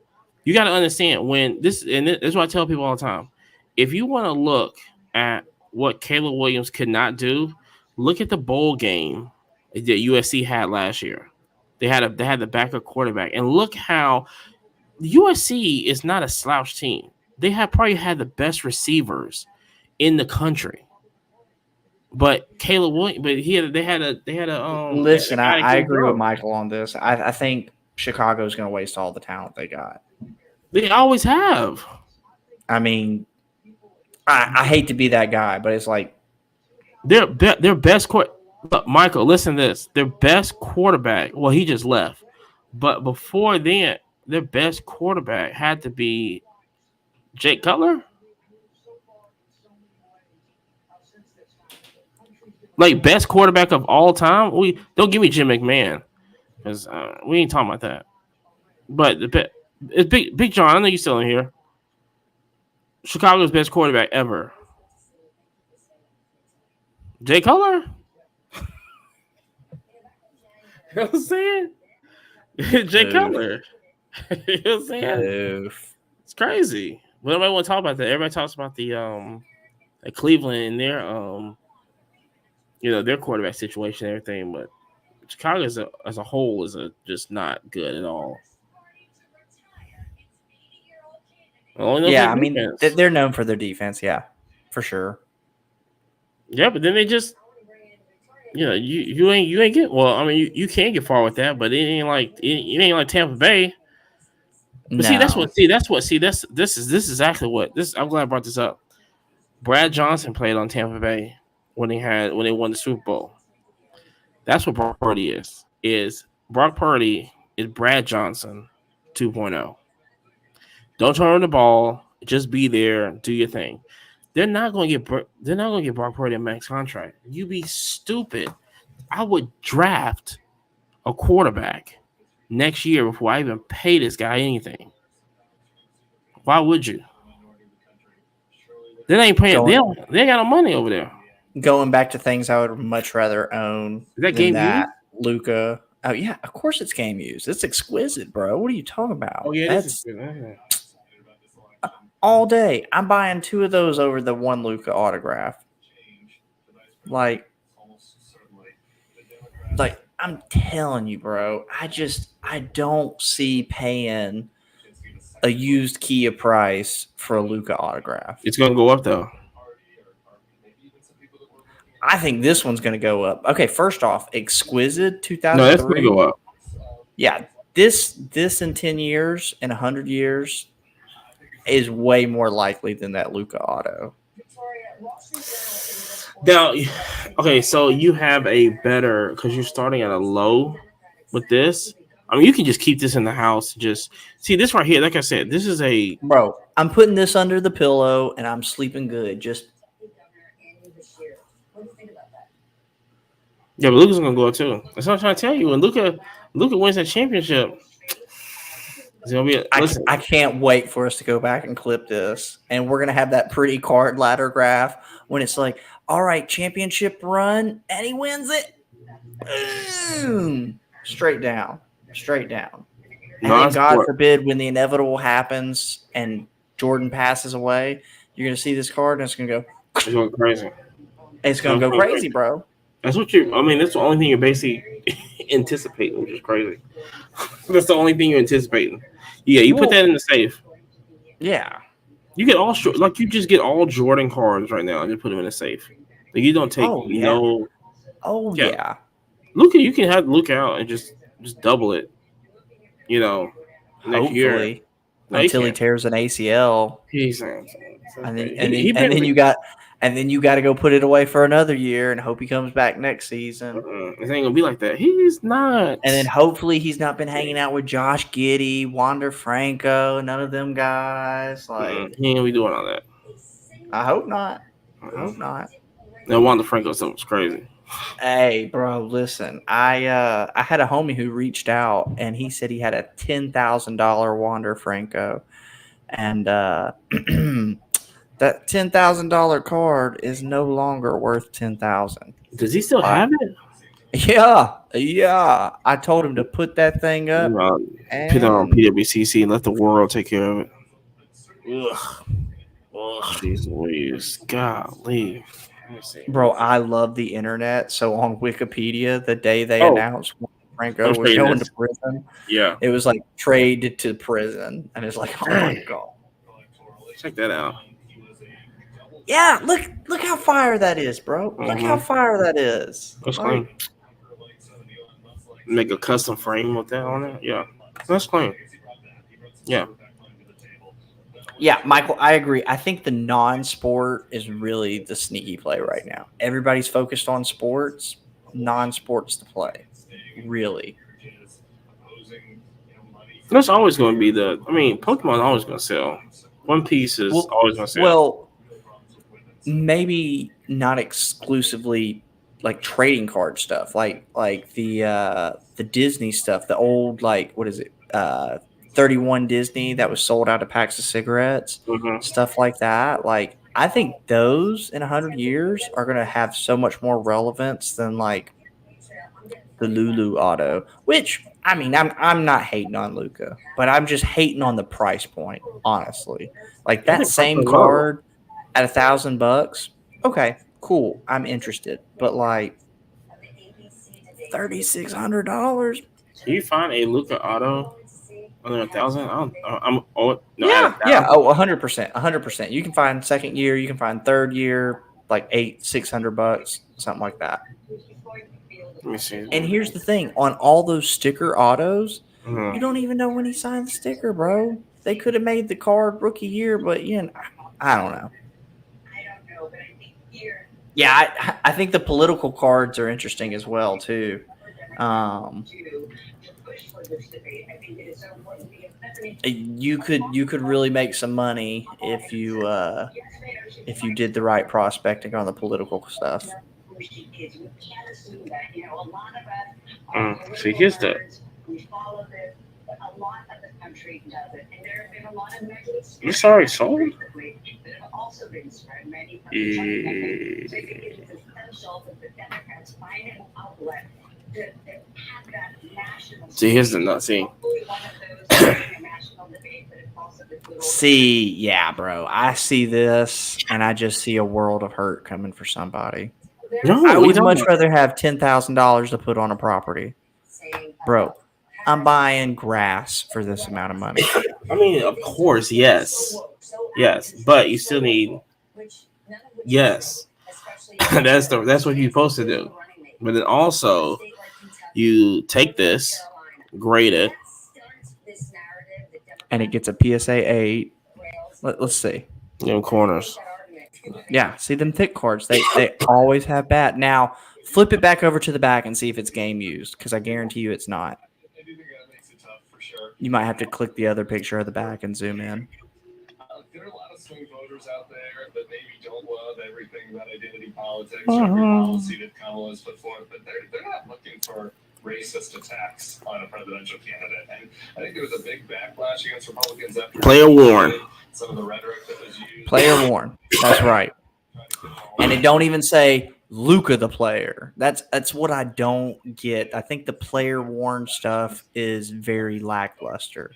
You got to understand this is what I tell people all the time. If you want to look at what Caleb Williams could not do, look at the bowl game that USC had last year. They had the backup quarterback, and look how USC is not a slouch team. They probably had the best receivers in the country. But Caleb Williams, they had a. Listen, I agree with Michael on this. I think Chicago's going to waste all the talent they got. They always have. I mean, I hate to be that guy, but it's like their best quarterback. But Michael, listen to this. Their best quarterback. Well, he just left. But before then, their best quarterback had to be Jake Cutler. Like, best quarterback of all time? Don't give me Jim McMahon, because we ain't talking about that. But it's Big John. I know you're still in here. Chicago's best quarterback ever. Jay Cutler? You know what I'm saying? Jay Cutler. You know what I'm saying? It's crazy. But nobody want to talk about that. Everybody talks about the at Cleveland and their their quarterback situation and everything, but Chicago as a whole is just not good at all. Only known Yeah, for I mean defense. they're known for their defense. Yeah, for sure. Yeah, but then they just, you ain't get well. I mean, you can't get far with that, but it ain't like Tampa Bay. But see, No, this is exactly what this. I'm glad I brought this up. Brad Johnson played on Tampa Bay when they won the Super Bowl. That's what Brock Purdy is. Brock Purdy is Brad Johnson 2.0. Don't turn on the ball. Just be there. Do your thing. They're not going to get Brock Purdy a max contract. You be stupid. I would draft a quarterback next year before I even pay this guy anything. Why would you? They ain't paying. They ain't got no money over there. going back to things I would much rather own Is that than game that. Luca. Oh yeah, of course it's game used. It's exquisite, bro. What are you talking about? Oh yeah, That's all day. I'm buying 2 of those over the 1 Luca autograph. Like I'm telling you, bro. I don't see paying a used Kia price for a Luca autograph. It's gonna go up though. I think this one's going to go up. Okay, first off, exquisite 2003. No, that's gonna go up. Yeah, this in 10 years and 100 years is way more likely than that Luca auto. Now, okay, so you have a better because you're starting at a low with this. I mean, you can just keep this in the house. Just see this right here. Like I said, this is a Bro, I'm putting this under the pillow and I'm sleeping good. Yeah, but Luka's gonna go up too. That's what I'm trying to tell you. When Luka wins that championship, it's gonna be. I can't wait for us to go back and clip this, and we're gonna have that pretty card ladder graph when it's like, all right, championship run, and he wins it. Boom! Straight down. And then God forbid when the inevitable happens and Jordan passes away, you're gonna see this card and it's gonna go. It's going crazy. It's gonna go crazy, bro. That's what that's the only thing you're basically anticipating, which is crazy. That's the only thing you're anticipating. Yeah, you put that in the safe. Yeah. You get you just get all Jordan cards right now and just put them in the safe. Like you don't take no. Oh yeah. Luka, you can have Luka out and just double it. Next year. Until he tears an ACL. And then you got to go put it away for another year and hope he comes back next season. It ain't gonna be like that. He's not. And then hopefully he's not been hanging out with Josh Giddey, Wander Franco, none of them guys. He ain't gonna be doing all that. I hope not. That Wander Franco stuff was crazy. Hey, bro, listen. I had a homie who reached out and he said he had a $10,000 Wander Franco, and that $10,000 card is no longer worth $10,000. Does he still have it? Yeah. I told him to put that thing up. Put it on Pwcc and let the world take care of it. Jeez Louise. Golly. Bro, I love the internet. So on Wikipedia, the day they announced Franco was going to prison, it was like traded to prison. And it's like, oh my God. Check that out. Yeah, look how fire that is, bro. Look how fire that is. That's clean. Make a custom frame with that on it. Yeah, that's clean. Yeah. Yeah, Michael, I agree. I think the non-sport is really the sneaky play right now. Everybody's focused on sports. Non-sport's the play. Really. That's always going to be Pokemon's always going to sell. One Piece is always going to sell. Well, maybe not exclusively like trading card stuff, like the Disney stuff, the old, like, what is it, 31 Disney that was sold out of packs of cigarettes, stuff like that. Like, I think those in 100 years are going to have so much more relevance than like the Lulu auto, which, I mean, I'm not hating on Luka, but I'm just hating on the price point, honestly. Like that same card at $1,000, okay, cool, I'm interested. But like $3,600. Can you find a Luka auto, Under 1,000? I'm oh no, Yeah, at yeah. 1,000. Oh, 100%, 100%. You can find second year, you can find third year, like $600, something like that. Let me see. And here's the thing: on all those sticker autos, Mhm. you don't even know when he signed the sticker, bro. They could have made the card rookie year, but I don't know. Yeah, I think the political cards are interesting as well too. You could really make some money if you did the right prospecting on the political stuff. See, here's the. This already sold? See, here's the nut. See, yeah, bro. I see this, and I just see a world of hurt coming for somebody. No, I would much rather have $10,000 to put on a property, bro. I'm buying grass for this amount of money. I mean, of course, yes, but you still need. Yes, that's what you're supposed to do. But then also, you take this, grade it, and it gets a PSA 8. Let's see. Them corners. Yeah, see them thick cards. They always have bad. Now flip it back over to the back and see if it's game used, because I guarantee you it's not. You might have to click the other picture of the back and zoom in. There are a lot of swing voters out there that maybe don't love everything about identity politics or every policy that Kamala has put forth, but they're not looking for racist attacks on a presidential candidate. And I think there was a big backlash against Republicans after player worn. Some of the rhetoric that was used. Player worn. That's right. And it don't even say Luka the player. That's what I don't get. I think the player worn stuff is very lackluster.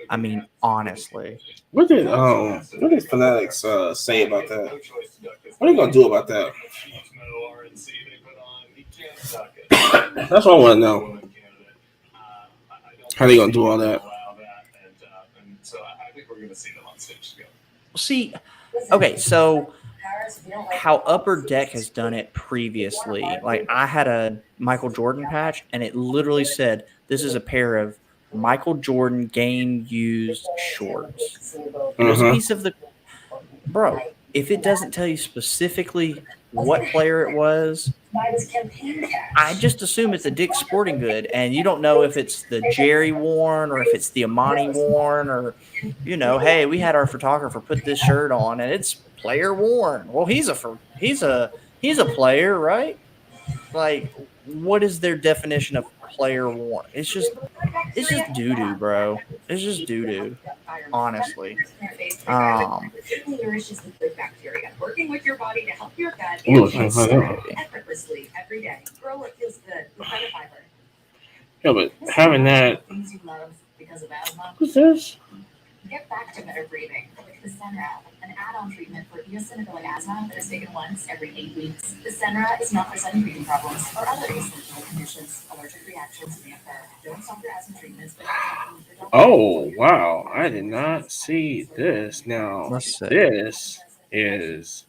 I mean, honestly. What did Fanatics say about that? What are you gonna do about that? That's what I want to know. How are they gonna do all that? So I think we're gonna see them on stage together. See, okay, so how Upper Deck has done it previously, like I had a Michael Jordan patch, and it literally said, "This is a pair of Michael Jordan game-used shorts." And it was a piece of the bro. If it doesn't tell you specifically what player it was, I just assume it's a Dick's Sporting Good, and you don't know if it's the Jerry worn or if it's the Amani worn, or hey, we had our photographer put this shirt on and it's player worn. Well, he's a player, right? Like, what is their definition of player worn? It's just doo doo, bro. It's just doo doo. Honestly. Working with your body to help your gut effortlessly every day. Grow what feels good with better fiber. Yeah, but having that. Things you love because of asthma. What's this? Get back to better breathing with the Senra, an add-on treatment for eosinophilic asthma that is taken once every 8 weeks. The Senra is not for sudden breathing problems or other eosinophilic conditions. Allergic reactions may occur. Don't stop your asthma treatments. Oh, wow. I did not see this. Now, Let's see. this is...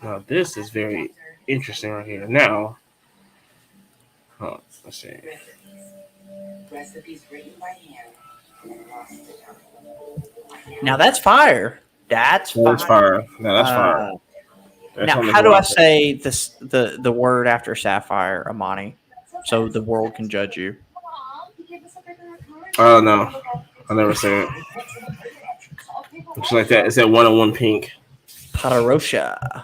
now, this is very interesting right here. Now, let's see. Recipes written by hand. Now that's fire. That's fire. No, that's fire. Now, how do I say this? The word after Sapphire, Amani, so the world can judge you? Oh no, I never say it. It's like that. It's that 101 pink. Patarosha.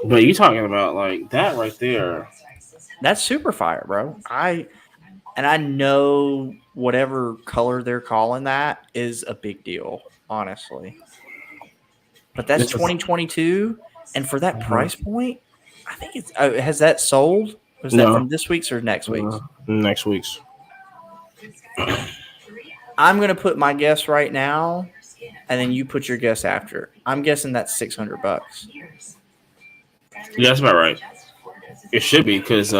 But you talking about like that right there? That's super fire, bro. I know whatever color they're calling that is a big deal, honestly. But that's 2022, and for that price point, I think it's. Has that sold? Was that from this week's or next week's? Next week's. I'm gonna put my guess right now, and then you put your guess after. I'm guessing that's $600. Yeah, that's about right. It should be because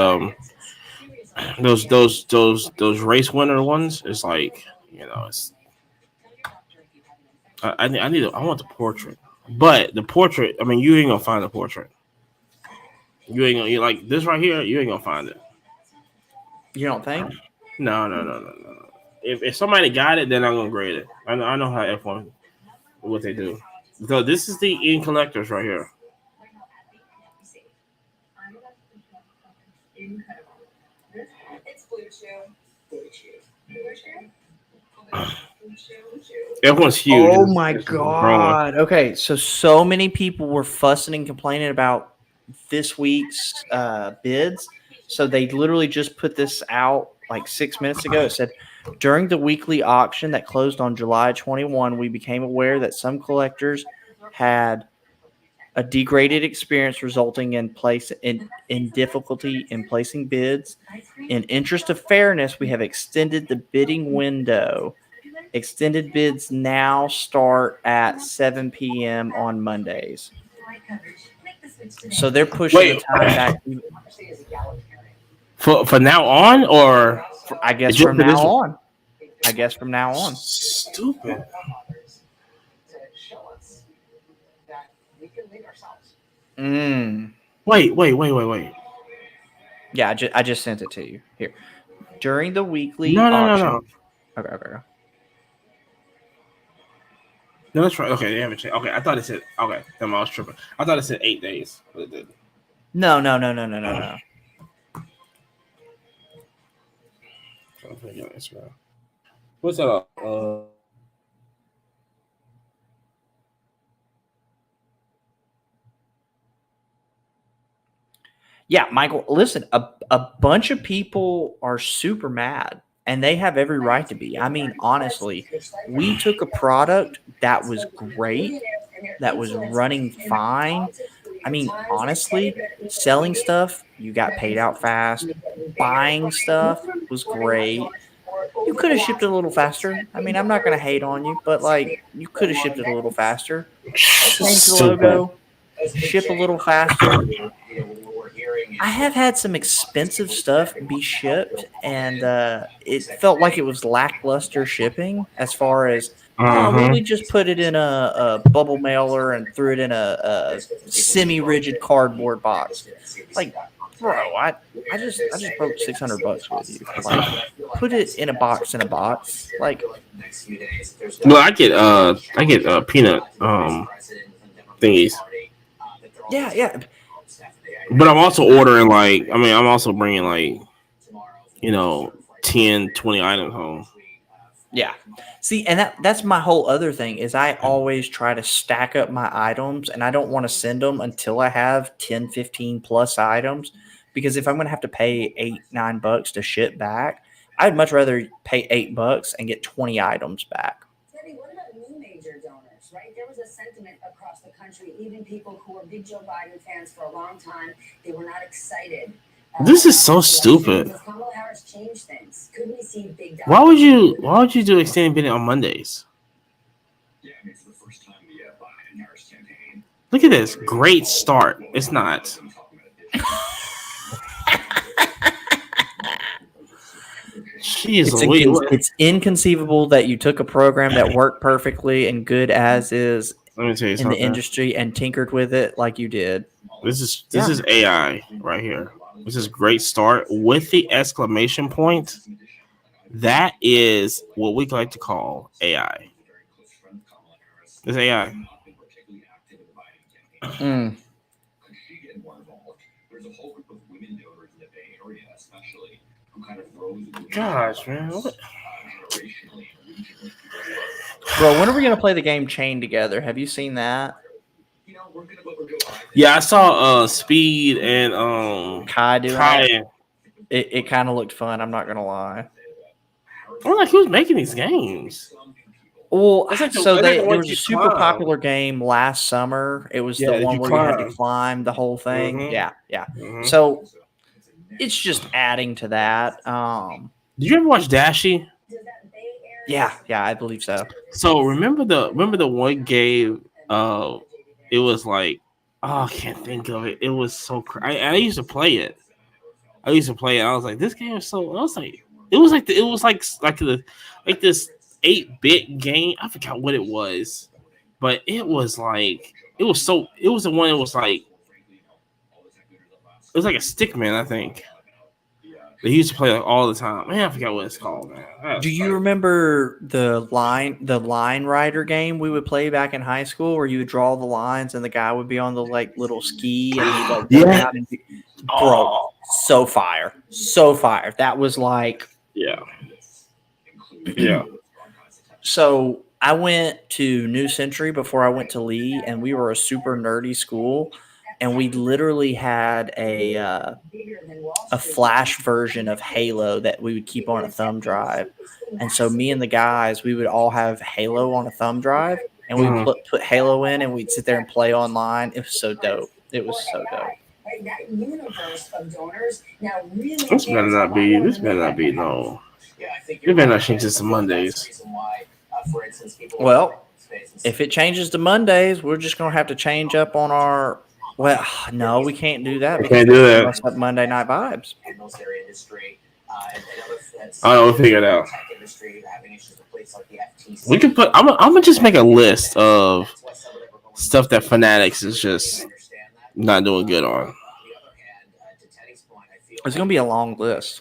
those race winner ones. It's like it's I want the portrait, but the portrait. I mean, you ain't gonna find the portrait. You like this right here. You ain't gonna find it. You don't think? No. If somebody got it, then I'm gonna grade it. I know how F1 what they do. So this is the in collectors right here. Everyone's huge. Oh my god. Okay, so many people were fussing and complaining about this week's bids. So they literally just put this out like 6 minutes ago. It said, during the weekly auction that closed on July 21, we became aware that some collectors had a degraded experience resulting in difficulty in placing bids. In interest of fairness, we have extended the bidding window. Extended bids now start at 7 p.m. on Mondays. So they're pushing the time back. For now on, or I guess from now on. I guess from now on. Stupid. Wait. Yeah, I just sent it to you. Here. During the weekly auction. No. Okay. No, that's right. Okay, they haven't changed. Okay, I thought it said. Okay, then I was tripping. I thought it said 8 days, but it didn't. No. What's that? Yeah, Michael, listen, a bunch of people are super mad, and they have every right to be. I mean, honestly, we took a product that was great, that was running fine. I mean, honestly, selling stuff, you got paid out fast. Buying stuff was great. You could have shipped it a little faster. I mean, I'm not going to hate on you, but, like, you could have shipped it a little faster. Change the logo, ship a little faster. I have had some expensive stuff be shipped, and it felt like it was lackluster shipping as far as, we just put it in a bubble mailer and threw it in a semi-rigid cardboard box. Like, bro, I just broke $600 with you. Like, put it in a box. Like, well, I get peanut thingies. Yeah. But I'm also ordering I'm also bringing 10, 20 items home. Yeah. See, and that's my whole other thing is I always try to stack up my items, and I don't want to send them until I have 10, 15 plus items, because if I'm going to have to pay $8-9 to ship back, I'd much rather pay $8 and get 20 items back. What about new major donors, right? There was a sentiment across the country, even people who were big Joe Biden fans for a long time, they were not excited. This is so stupid. Kamala Harris changed things. Could we see big? Why would you do extended bidding on Mondays? Yeah, I mean, it's the first time the Biden Harris campaign. Look at this. Great start. It's not. It's inconceivable that you took a program that worked perfectly and good as is Let me tell you in something. the industry and tinkered with it like you did. This is AI right here. This is great start with the exclamation point. That is what we like to call AI. It's AI. Gosh, man. What? Bro, when are we going to play the game Chain together? Have you seen that? Yeah, I saw Speed and Kai doing Kai. It kind of looked fun, I'm not going to lie. I'm like, who's making these games? Well, there was a super popular game last summer. It was the one where you had to climb the whole thing. Mm-hmm. Yeah. Mm-hmm. So it's just adding to that. Did you ever watch Dashie? Yeah, I believe so. So remember the one game? It was like, I can't think of it. It was so crazy. I used to play it. I used to play it. I was like, this game is so. I was like, it was like this 8-bit game. I forgot what it was, but it was like it was so. It was the one. It was like a Stickman, I think. They used to play like all the time. Man, I forgot what it's called, man. Do you remember the line rider game we would play back in high school, where you would draw the lines and the guy would be on the like little ski and he'd like go down and bro, so fire. That was like yeah. So I went to New Century before I went to Lee, and we were a super nerdy school, and we literally had a flash version of Halo that we would keep on a thumb drive. And so me and the guys, we would all have Halo on a thumb drive, and we put Halo in, and we'd sit there and play online. It was so dope. It was so dope. That universe of donors now really This better not be no. You better not change this to Mondays. Well, if it changes to Mondays, we're just gonna have to change up on our. Well, no, we can't do that. We can't do that. Mess up Monday Night Vibes. We'll figure it out. We could put. I'm gonna just make a list of stuff that Fanatics is just not doing good on. It's gonna be a long list.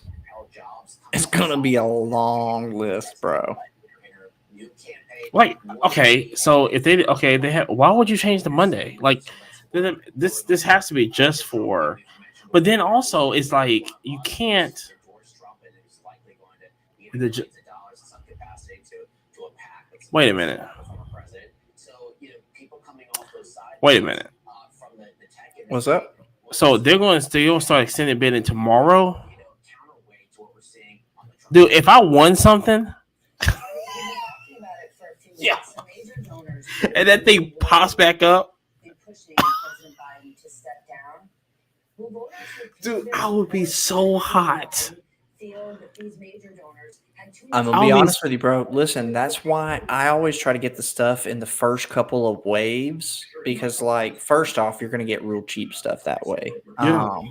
It's gonna be a long list, bro. Like, okay, so if they have. Why would you change the Monday? Like, this has to be just for. But then also, it's like you can't. Wait a minute. What's up? So they're going to start extending bidding tomorrow. Dude, if I won something, yeah, and that thing pops back up, dude, I would be so hot. I'm gonna be honest with you, bro. Listen, that's why I always try to get the stuff in the first couple of waves, because, like, first off, you're gonna get real cheap stuff that way. Yeah.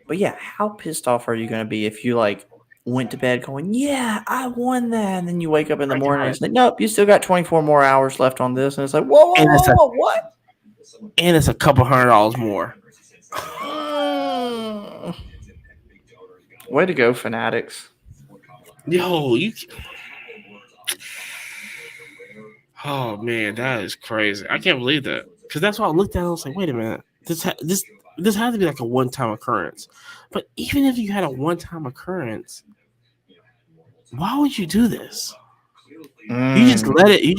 But yeah, how pissed off are you gonna be if you like went to bed going, "Yeah, I won that," and then you wake up in the morning and it's like, "Nope, you still got 24 more hours left on this," and it's like, "Whoa, what?" And it's a couple $100 more. Way to go, Fanatics. Yo, oh man, that is crazy. I can't believe that, because that's why I looked at it. I was like, wait a minute, this has to be like a one-time occurrence. But even if you had a one-time occurrence, why would you do this? You just let it. You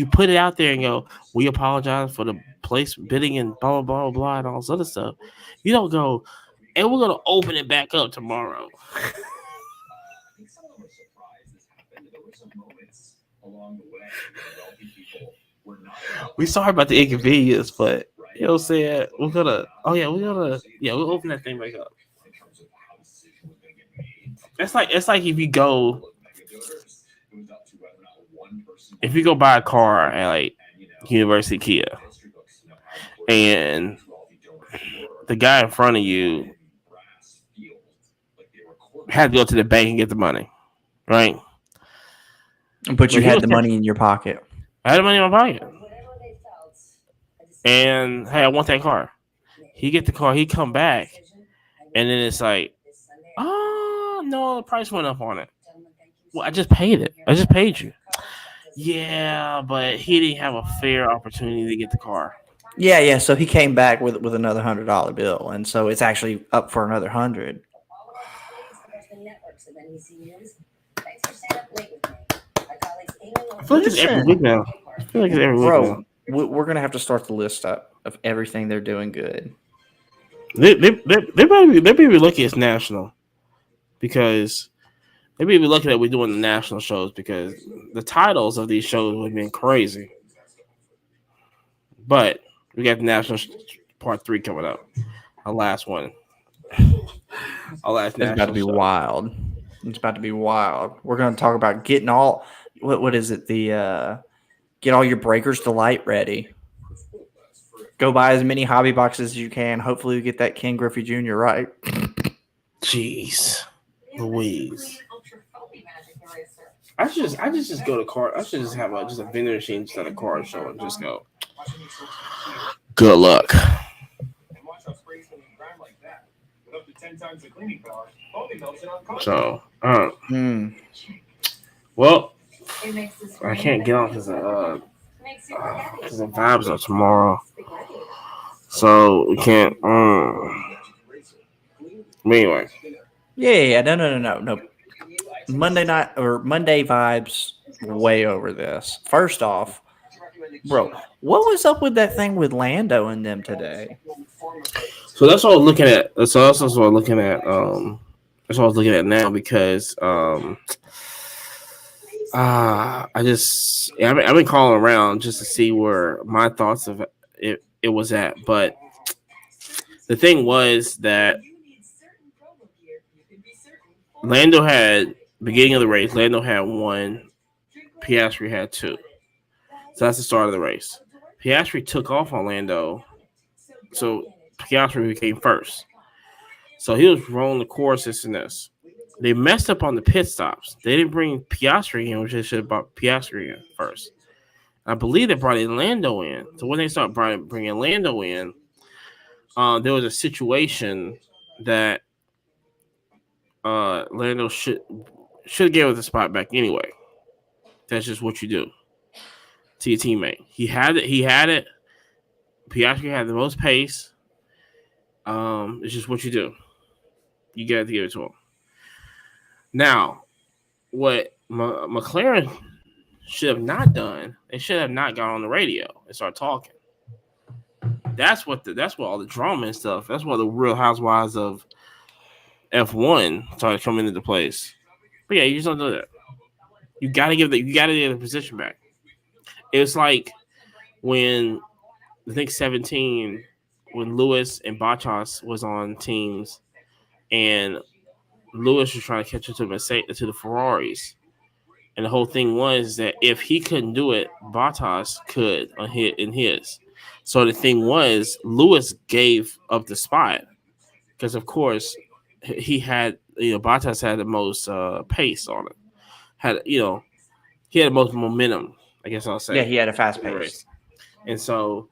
put it out there and go, we apologize for the place bidding and blah blah blah blah and all this other stuff. You don't go, and we're gonna open it back up tomorrow. We sorry about the inconvenience, but you know what I'm saying? We'll open that thing back up. It's like if you go buy a car at like University Kia, and the guy in front of you had to go to the bank and get the money, right? But you had the money in your pocket. I had the money in my pocket. And hey, I want that car. He get the car, he come back, and then it's like, oh no, the price went up on it. Well, I just paid it. I just paid you. Yeah, but he didn't have a fair opportunity to get the car. Yeah. So he came back with another $100 bill, and so it's actually up for another $100. I feel like it's every week now. Bro, we're gonna have to start the list up of everything they're doing good. They better be lucky it's national, because they better be lucky that we're doing the national shows, because the titles of these shows would have been crazy. But we got the national part 3 coming up. Our last one. Our last national. It's about to be wild. It's about to be wild. We're gonna talk about getting all. What is it? Get all your breakers to light ready. Go buy as many hobby boxes as you can. Hopefully, you get that Ken Griffey Jr. right. Jeez, Louise. I should just go to card. I should just have just a vending machine just at a card show and just go. Good luck. So, well, I can't get on because the vibes are tomorrow, so we can't. Anyway. Yeah. No. Monday night or Monday vibes way over this. First off, bro, what was up with that thing with Lando and them today? So that's what I was looking at. So that's what I was looking at. That's what I was looking at now because I've been calling around just to see where my thoughts of it was at, but the thing was that Lando had beginning of the race. Lando had 1, Piastri had 2. So that's the start of the race. Piastri took off on Lando, so Piastri became first. So he was rolling the course, this and this. They messed up on the pit stops. They didn't bring Piastri in, which they should have brought Piastri in first. I believe they brought Lando in. So when they started bringing Lando in, there was a situation that Lando should have gave us the spot back anyway. That's just what you do to your teammate. He had it. Piastri had the most pace. It's just what you do. You got to give it to him. Now, what McLaren should have not done, they should have not gone on the radio and start talking. That's what all the drama and stuff. That's what the Real Housewives of F1 started coming into place. But yeah, you just don't do that. You gotta give the position back. It's like when I think 17, when Lewis and Bottas was on teams, and Lewis was trying to catch up to the Ferraris, and the whole thing was that if he couldn't do it, Bottas could in his. So the thing was, Lewis gave up the spot because, of course, he had Bottas had the most pace on it. He had the most momentum, I guess I'll say. Yeah, he had a fast pace. And so,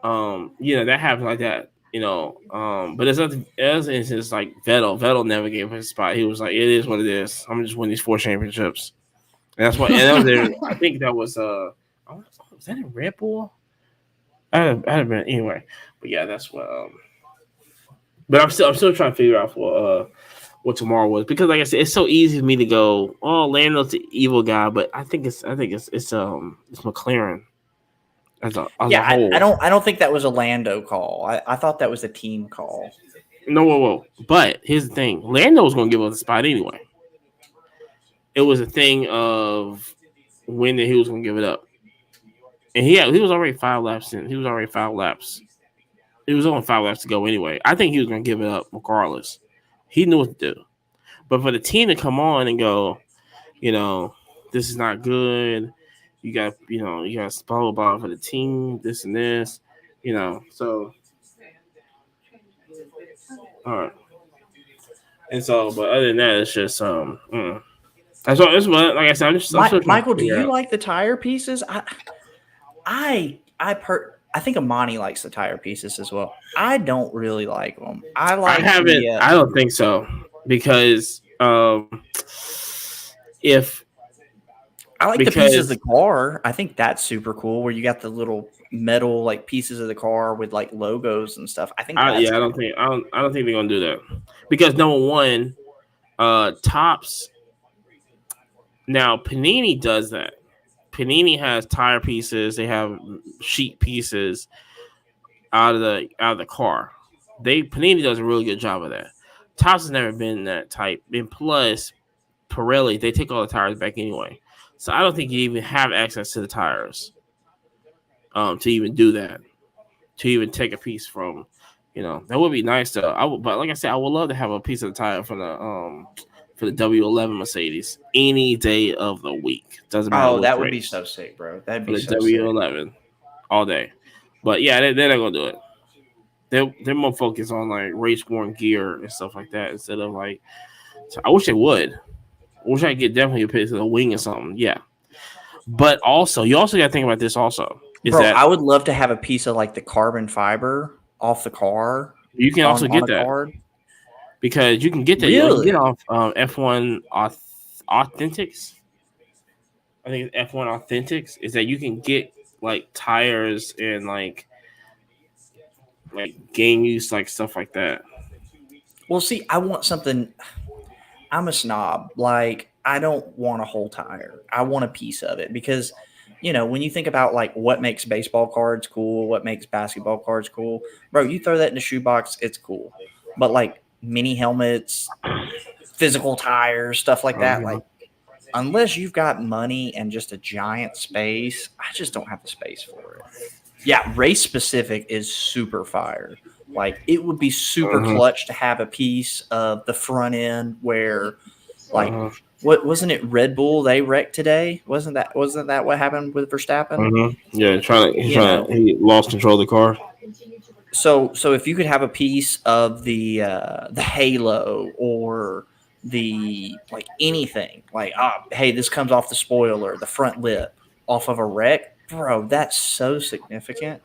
that happened like that, but there's nothing else. It's like Vettel. Vettel never gave him his spot. He was like, it is what it is. I'm just winning these 4 championships. And that's why, and that was there. I think that was, was that in Red Bull? I had been, anyway. But yeah, that's what, but I'm still trying to figure out what tomorrow was, because like I said, it's so easy for me to go, oh, Lando's the evil guy, but I think it's McLaren as a whole. I don't think that was a Lando call. I thought that was a team call. No, whoa. But here's the thing: Lando was going to give up the spot anyway. It was a thing of when he was going to give it up, and he was already 5 laps in. He was already 5 laps. It was only 5 laps to go anyway. I think he was going to give it up regardless. He knew what to do. But for the team to come on and go, this is not good. You got blah, blah, blah for the team, this and this, So, all right. And so, but other than that, it's just That's what, like I said, Michael, do you like the tire pieces? I think Amani likes the tire pieces as well. I don't really like them. I don't think so, because the pieces of the car. I think that's super cool, where you got the little metal like pieces of the car with like logos and stuff. I think I don't think they're gonna do that, because number one, Tops. Now Panini does that. Panini has tire pieces. They have sheet pieces out of the car. Panini does a really good job of that. Tops has never been that type. And plus, Pirelli, they take all the tires back anyway. So I don't think you even have access to the tires to even do that. To even take a piece from, that would be nice though. But like I said, I would love to have a piece of the tire for the W11 Mercedes any day of the week. Doesn't matter. Oh, that would be so sick, bro. That'd be so W11 sick. All day. But yeah, they're not gonna do it. They're more focused on like race worn gear and stuff like that instead of like. So I wish they would. I wish I could get definitely a piece of a wing or something. Yeah, but also you also got to think about this. Also, is Bro, that I would love to have a piece of like the carbon fiber off the car you can also on get a that card. because you can get that. You can get Really? off F1 Authentics. I think it's F1 Authentics is that you can get like tires and like game use like stuff like that. Well, see, I want something. I'm a snob. Like, I don't want a whole tire. I want a piece of it because, when you think about like what makes baseball cards cool, what makes basketball cards cool, bro, you throw that in a shoebox, it's cool. But like mini helmets, physical tires, stuff like that, like unless you've got money and just a giant space, I just don't have the space for it. Yeah, race specific is super fire. Like it would be super clutch to have a piece of the front end where, like, what wasn't it? Red Bull they wrecked today. Wasn't that what happened with Verstappen? Yeah, he lost control of the car. So if you could have a piece of the halo or the like anything like hey, this comes off the spoiler, the front lip off of a wreck, bro, that's so significant.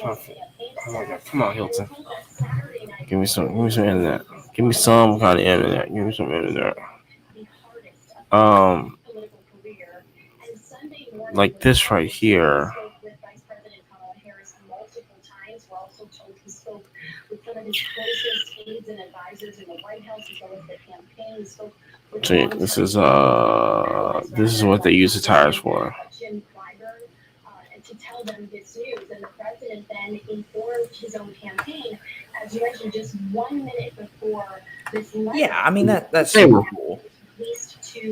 Oh my God. Come on, Hilton. Give me some internet. Give me some kind of internet. Give me some internet. Like this right here. See, this is what they use the tires for. To tell them this news, and the president then informed his own campaign, as you mentioned, just 1 minute before this. Yeah, I mean that's super cool.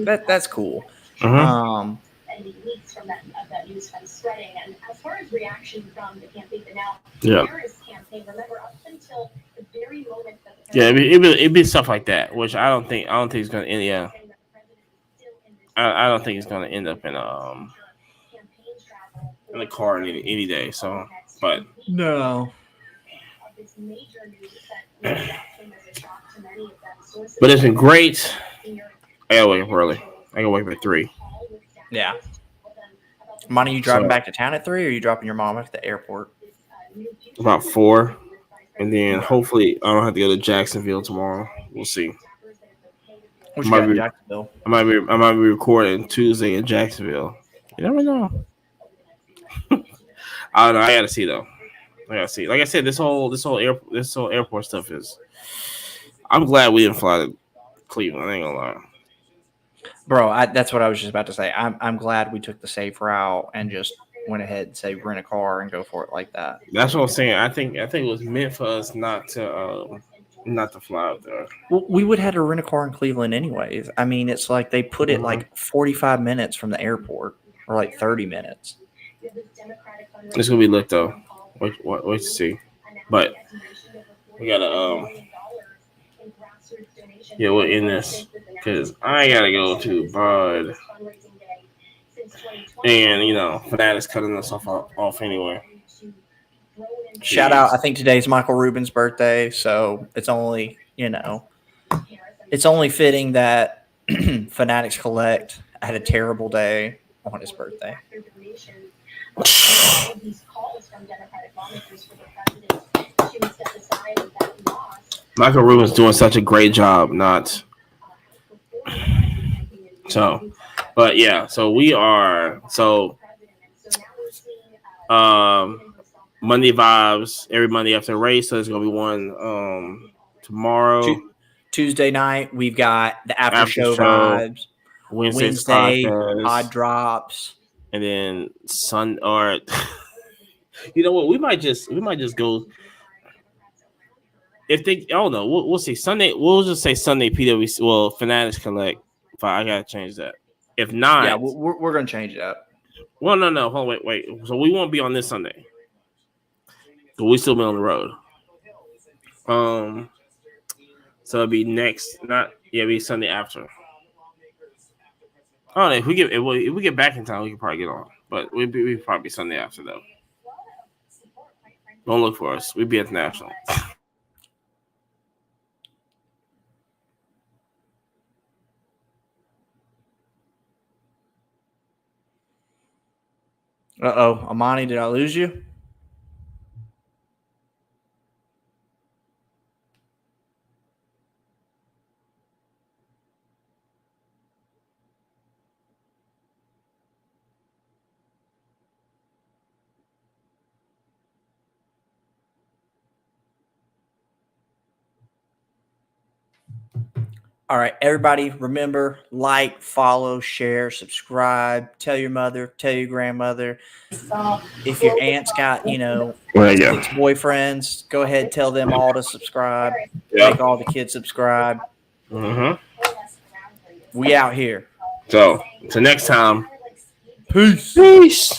That's cool. Mm-hmm. And the leaks from that news kind of spreading, and as far as reaction from the campaign, but now Harris campaign, remember up until the very moment that it'd be stuff like that, which I don't think it's gonna end. Yeah, I don't think it's gonna end up in the car any day. So, but no. But it's been great. I gotta wake up early. I gotta wake up at 3. Yeah. Monty, you driving back to town at 3, or are you dropping your mom at the airport? About 4, and then hopefully I don't have to go to Jacksonville tomorrow. We'll see. What you got in Jacksonville? I might be recording Tuesday in Jacksonville. You never know. I don't know. I gotta see though. I gotta see. Like I said, this whole airport stuff is. I'm glad we didn't fly to Cleveland. I ain't gonna lie. Bro, that's what I was just about to say. I'm glad we took the safe route and just went ahead and say rent a car and go for it like that. That's what I'm saying. I think it was meant for us not to fly out there. Well, we would have had to rent a car in Cleveland anyways. I mean, it's like they put it like 45 minutes from the airport, or like 30 minutes. It's gonna be lit though. Wait to see. But we gotta we're in this because I gotta go to Bud, and Fanatics cutting us off anyway. Shout out! I think today's Michael Rubin's birthday, so it's only fitting that Fanatics Collect had a terrible day on his birthday. Michael Rubin's doing such a great job, but yeah, so we are Monday Vibes every Monday after the race, so there's gonna be one tomorrow. Tuesday night we've got the after show vibes. Wednesday odd drops, and then you know what? We might just go. If they, I don't know. We'll see. Sunday, we'll just say Sunday PWC. Well, Fanatics Collect. I gotta change that. If not, yeah, we're gonna change it up. Well, no. Hold on, wait. So we won't be on this Sunday. But we still be on the road. So it'll be next. It'll be Sunday after. Oh, if we get back in time, we can probably get on. But we probably Sunday after though. Don't look for us. We'd be at the National. Uh-oh. Amani, did I lose you? All right, everybody, remember, like, follow, share, subscribe, tell your mother, tell your grandmother. If your aunt's got, There you go. 6 boyfriends, go ahead, tell them all to subscribe. Yeah. Make all the kids subscribe. Mm-hmm. We out here. So, until next time. Peace. Peace.